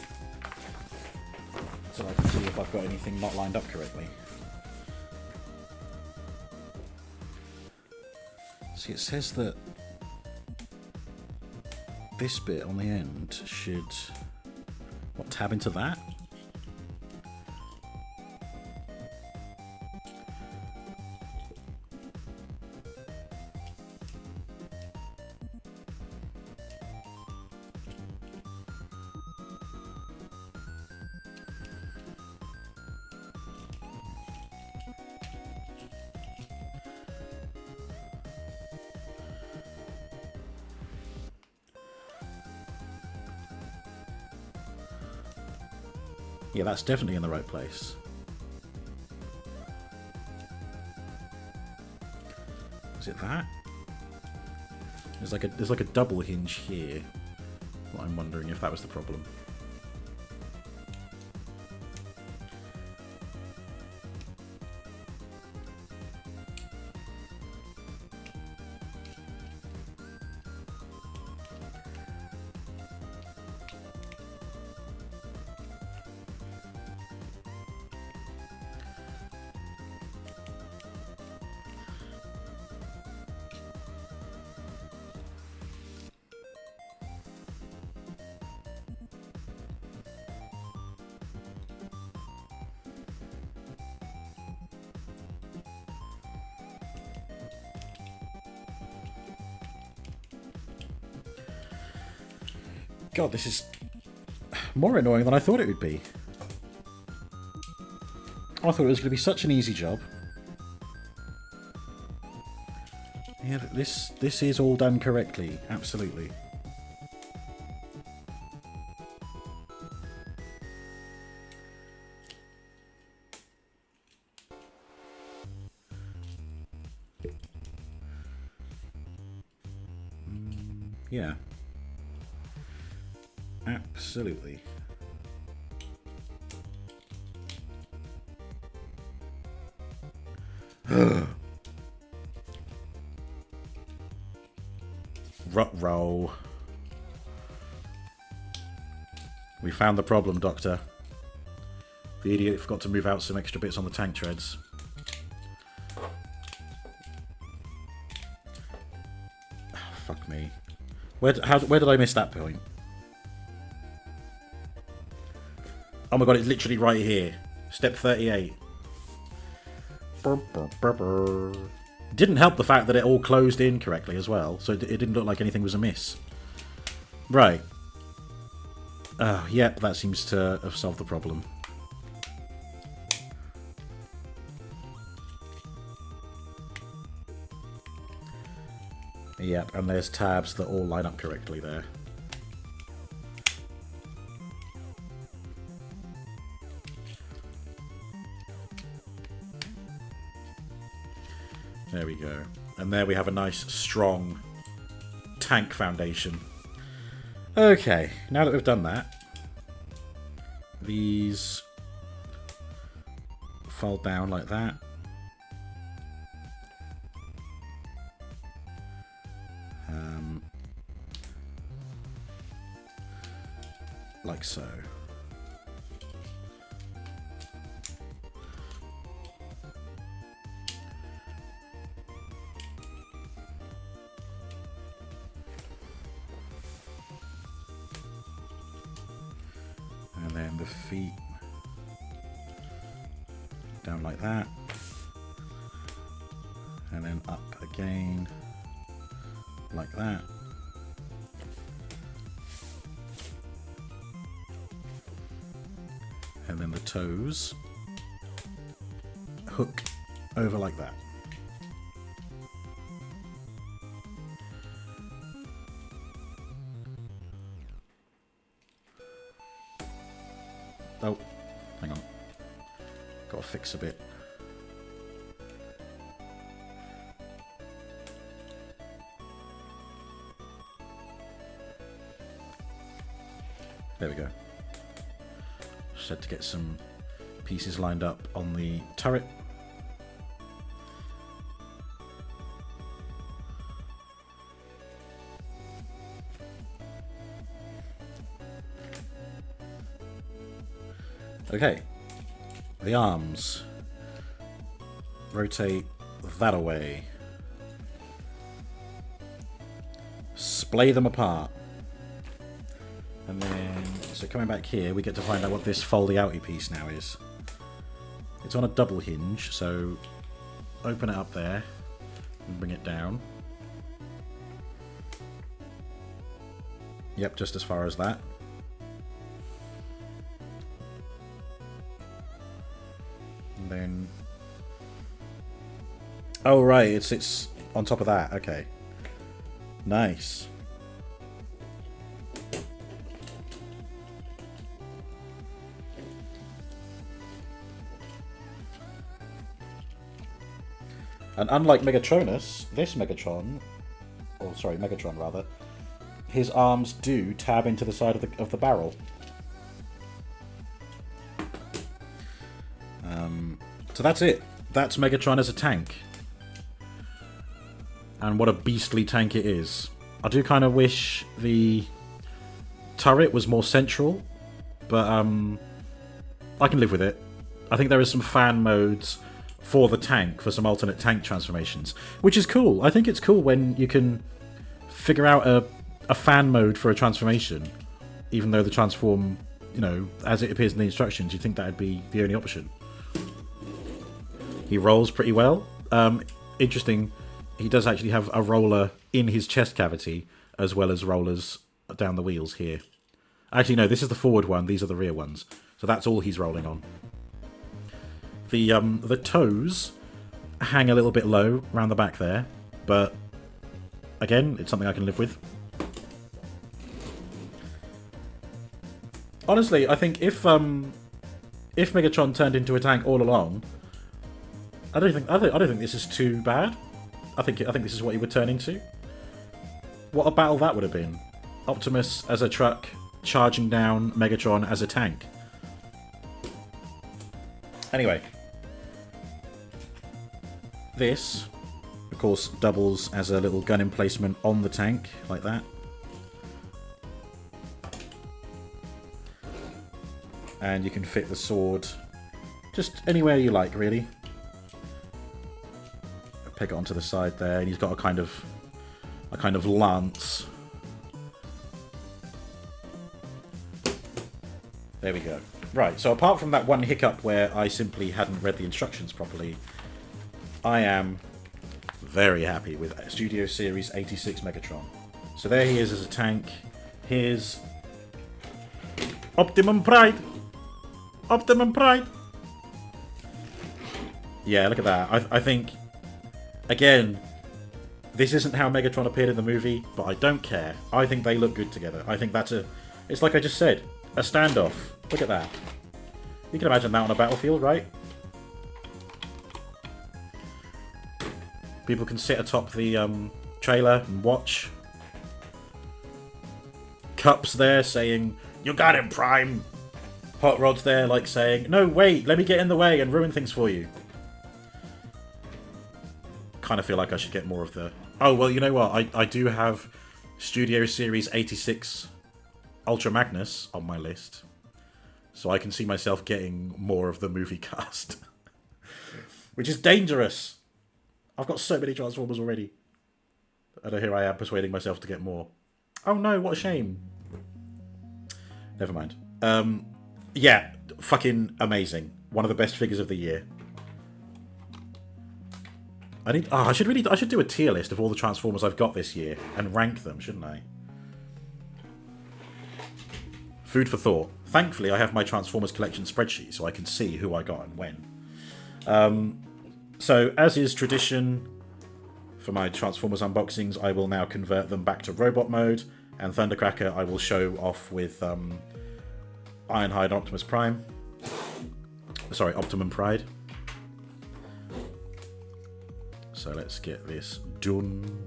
Speaker 1: so I can see if I've got anything not lined up correctly. See, it says that this bit on the end should tab into that? Yeah, that's definitely in the right place. Is it that? There's like a double hinge here. Well, I'm wondering if that was the problem. God, this is more annoying than I thought it would be. I thought it was going to be such an easy job. Yeah, this is all done correctly, absolutely. Yeah. Absolutely. Ruh-roh. We found the problem, Doctor. The idiot forgot to move out some extra bits on the tank treads. Oh, fuck me. Where did I miss that point? Oh my god, it's literally right here. Step 38. Didn't help the fact that it all closed in correctly as well, so it didn't look like anything was amiss. Right. Oh, yep, that seems to have solved the problem. Yep, and there's tabs that all line up correctly there. There we go. And there we have a nice, strong tank foundation. Okay, now that we've done that, these fold down like that. Like so. And then the feet down like that. And then up again like that. And then the toes hook over like that. Oh, hang on. Gotta fix a bit. There we go. Just had to get some pieces lined up on the turret. Okay, the arms. Rotate that away. Splay them apart. And then, so coming back here, we get to find out what this foldy outy piece now is. It's on a double hinge, so open it up there and bring it down. Yep, just as far as that. And then, oh right, it's on top of that. Okay, nice. And unlike Megatronus, this Megatron, or sorry, Megatron rather, his arms do tab into the side of the barrel. So that's it. That's Megatron as a tank. And what a beastly tank it is. I do kind of wish the turret was more central, but I can live with it. I think there is some fan modes for the tank, for some alternate tank transformations, which is cool. I think it's cool when you can figure out a fan mode for a transformation, even though the transform, you know, as it appears in the instructions, you think that would be the only option. He rolls pretty well. Interesting, he does actually have a roller in his chest cavity, as well as rollers down the wheels here. Actually, no, this is the forward one, these are the rear ones. So that's all he's rolling on. The toes hang a little bit low around the back there, but again, it's something I can live with. Honestly, I think if Megatron turned into a tank all along, I don't think this is too bad. I think this is what he would turn into. What a battle that would have been. Optimus as a truck charging down Megatron as a tank. Anyway, this, of course, doubles as a little gun emplacement on the tank, like that. And you can fit the sword just anywhere you like, really. Peg it onto the side there, and he's got a kind of lance. There we go. Right, so apart from that one hiccup where I simply hadn't read the instructions properly, I am very happy with Studio Series 86 Megatron. So there he is as a tank. Here's Optimum Pride! Optimum Pride! Yeah, look at that. I think, again, this isn't how Megatron appeared in the movie, but I don't care. I think they look good together. I think that's it's like I just said, a standoff. Look at that. You can imagine that on a battlefield, right? People can sit atop the trailer and watch. Cups there saying, "You got him, Prime!" Hot Rod's there like saying, "No, wait, let me get in the way and ruin things for you." Kind of feel like I should get more of the... Oh, well, you know what? I do have Studio Series 86 Ultra Magnus on my list. So I can see myself getting more of the movie cast. Which is dangerous. I've got so many Transformers already. And here I am persuading myself to get more. Oh no, what a shame. Never mind. Yeah, fucking amazing. One of the best figures of the year. I should do a tier list of all the Transformers I've got this year and rank them, shouldn't I? Food for thought. Thankfully, I have my Transformers collection spreadsheet, so I can see who I got and when. So, as is tradition for my Transformers unboxings, I will now convert them back to robot mode, and Thundercracker I will show off with Ironhide and Optimus Prime. Sorry, Optimum Pride. So let's get this done.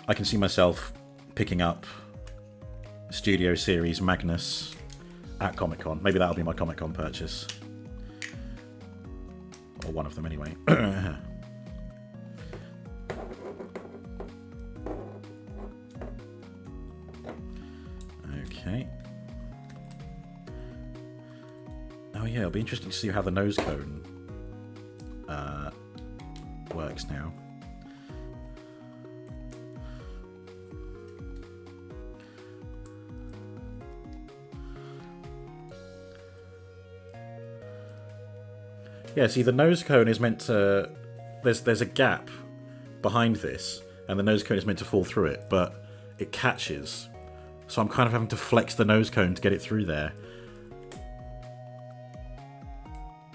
Speaker 1: I can see myself picking up Studio Series Magnus at Comic-Con. Maybe that'll be my Comic-Con purchase. Or one of them anyway. Okay. Oh yeah, it'll be interesting to see how the nose cone works now. Yeah, see, the nose cone is meant to... There's a gap behind this, and the nose cone is meant to fall through it, but it catches. So I'm kind of having to flex the nose cone to get it through there.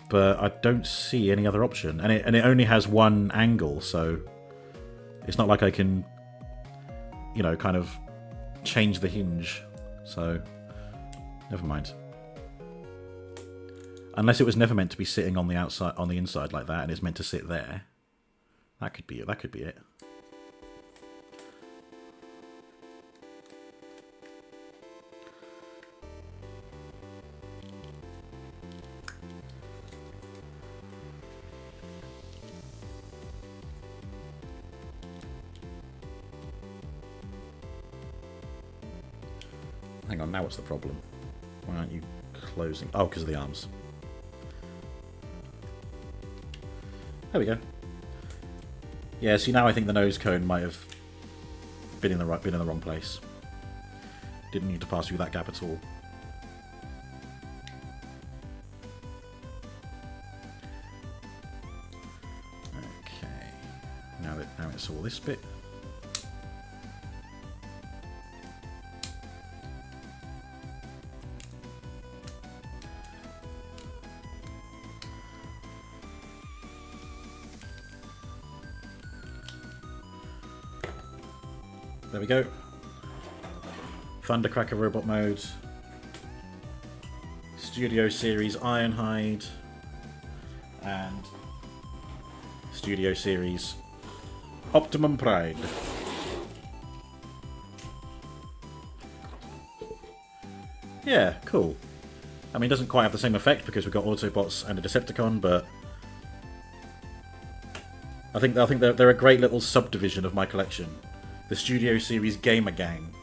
Speaker 1: But I don't see any other option. And it only has one angle, so... It's not like I can, you know, kind of change the hinge. So, never mind. Unless it was never meant to be sitting on the outside, on the inside like that, and it's meant to sit there. That could be it. That could be it. Hang on, now what's the problem? Why aren't you closing? Oh, because of the arms. There we go. Yeah, see now I think the nose cone might have been in the wrong place. Didn't need to pass through that gap at all. Okay. Now it's all this bit. There we go. Thundercracker robot mode. Studio Series Ironhide. And Studio Series Optimum Pride. Yeah, cool. I mean, it doesn't quite have the same effect because we've got Autobots and a Decepticon, but I think they're a great little subdivision of my collection. The Studio Series Gamer Gang,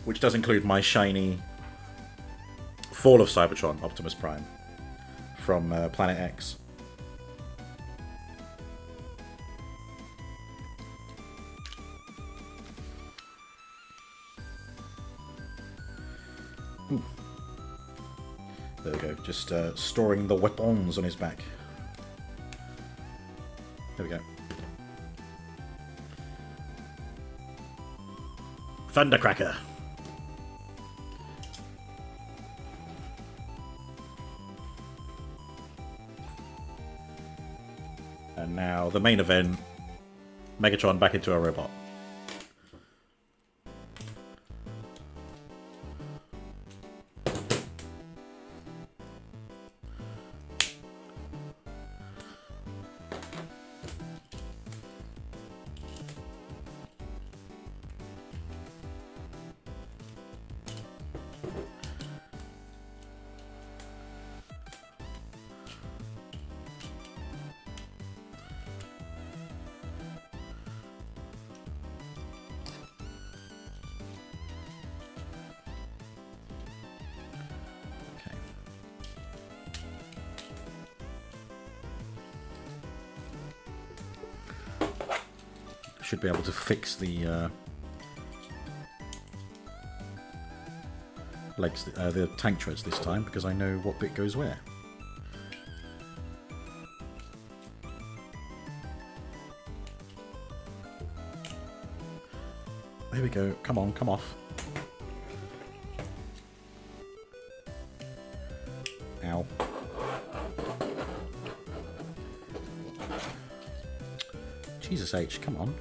Speaker 1: which does include my shiny Fall of Cybertron Optimus Prime from Planet X. Ooh. There we go, just storing the weapons on his back. There we go. Thundercracker. And now the main event, Megatron back into a robot. Should be able to fix the legs, the tank treads this time, because I know what bit goes where. There we go. Come on, come off. Ow. Jesus H, come on.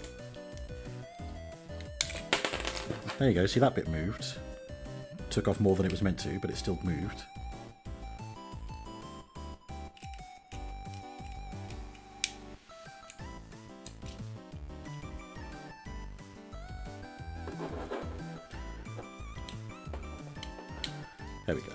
Speaker 1: There you go, see that bit moved. Took off more than it was meant to, but it still moved. There we go.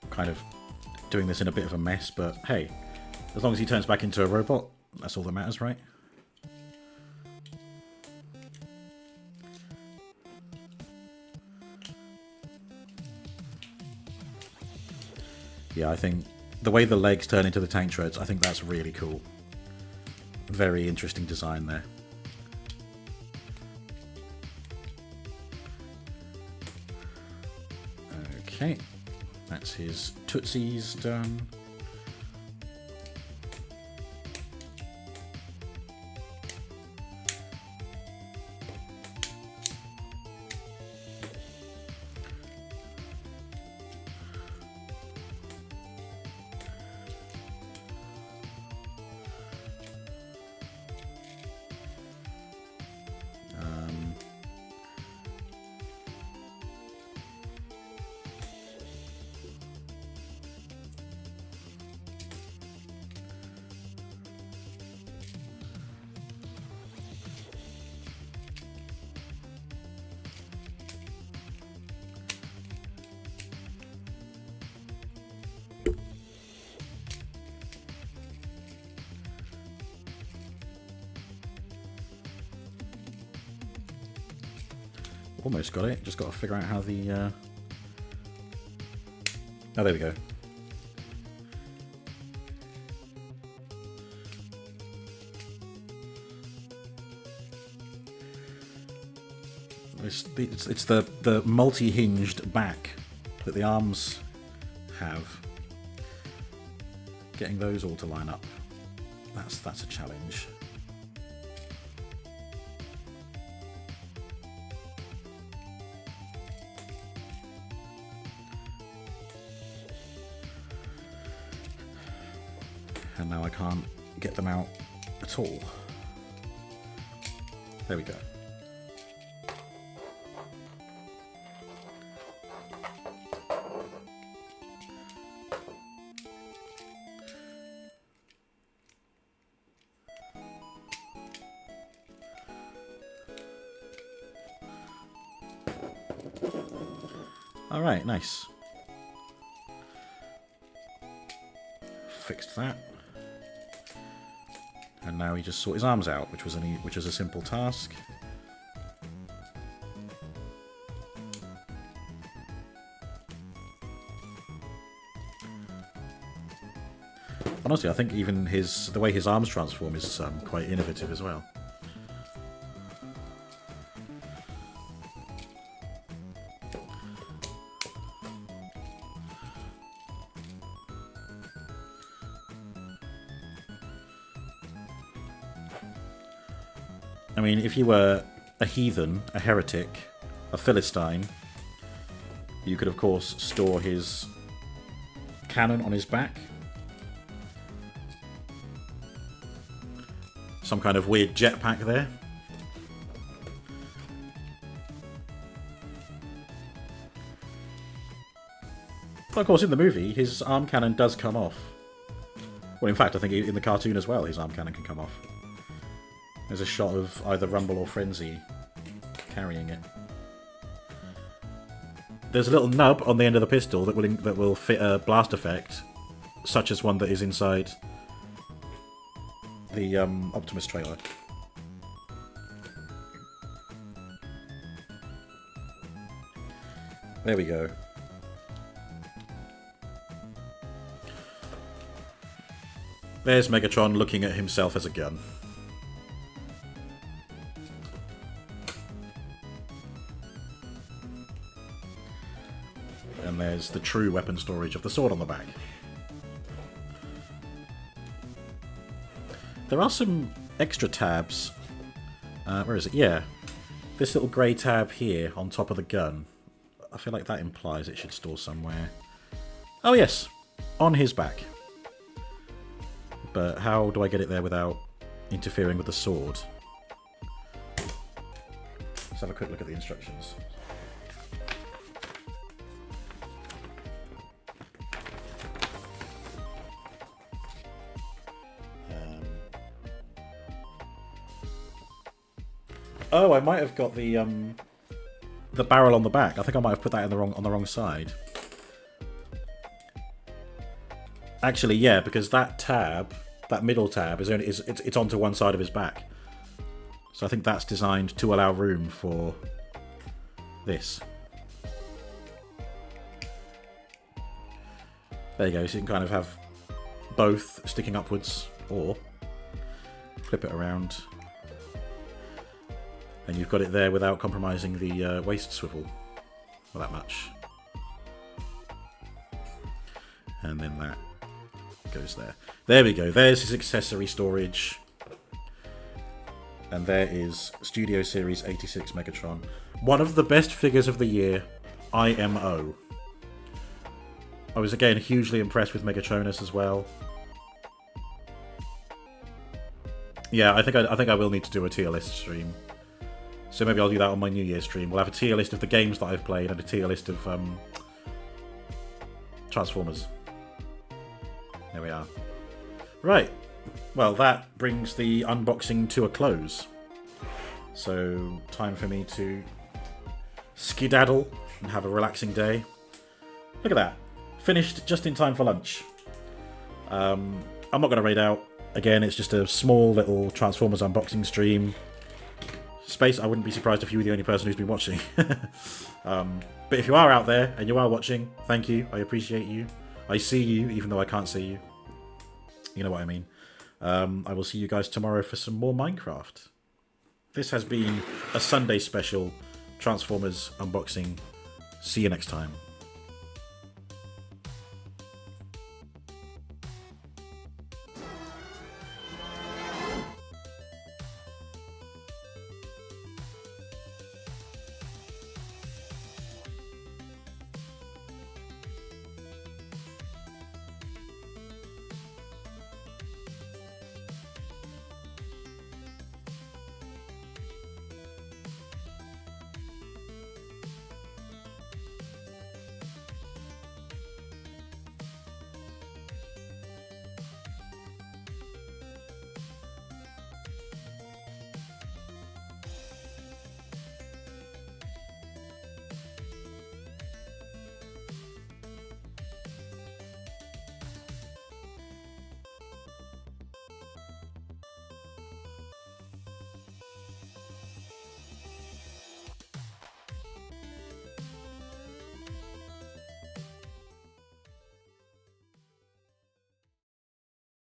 Speaker 1: Kind of doing this in a bit of a mess, but hey, as long as he turns back into a robot, that's all that matters, right? Yeah, I think the way the legs turn into the tank treads, I think that's really cool. Very interesting design there. Okay, that's his tootsies done. Almost got it, just got to figure out how the... Oh, there we go. It's the multi-hinged back that the arms have. Getting those all to line up, that's a challenge. And now I can't get them out at all. There we go. All right, nice. Fixed that. And now he just sort his arms out, which was a simple task. Honestly, I think even the way his arms transform is quite innovative as well. I mean, if you were a heathen, a heretic, a Philistine, you could of course store his cannon on his back. Some kind of weird jetpack there. But of course, in the movie, his arm cannon does come off. Well, in fact, I think in the cartoon as well, his arm cannon can come off. There's a shot of either Rumble or Frenzy carrying it. There's a little nub on the end of the pistol that will fit a blast effect, such as one that is inside the Optimus trailer. There we go. There's Megatron looking at himself as a gun. And there's the true weapon storage of the sword on the back. There are some extra tabs. Where is it? Yeah. This little grey tab here on top of the gun. I feel like that implies it should store somewhere. Oh yes! On his back. But how do I get it there without interfering with the sword? Let's have a quick look at the instructions. Oh, I might have got the barrel on the back. I think I might have put that on the wrong side. Actually, yeah, because that tab, that middle tab, it's onto one side of his back. So I think that's designed to allow room for this. There you go. So you can kind of have both sticking upwards, or flip it around. And you've got it there without compromising the waist swivel. Well, that much. And then that goes there. There we go. There's his accessory storage. And there is Studio Series 86 Megatron. One of the best figures of the year, IMO. I was again hugely impressed with Megatronus as well. Yeah, I think I will need to do a tier list stream. So maybe I'll do that on my New Year stream. We'll have a tier list of the games that I've played and a tier list of Transformers. There we are. Right. Well, that brings the unboxing to a close. So, time for me to skedaddle and have a relaxing day. Look at that. Finished just in time for lunch. I'm not going to raid out. Again, it's just a small little Transformers unboxing stream. Space, I wouldn't be surprised if you were the only person who's been watching. But if you are out there and you are watching, thank you. I appreciate you. I see you, even though I can't see you. You know what I mean. I will see you guys tomorrow for some more Minecraft. This has been a Sunday special Transformers unboxing. See you next time.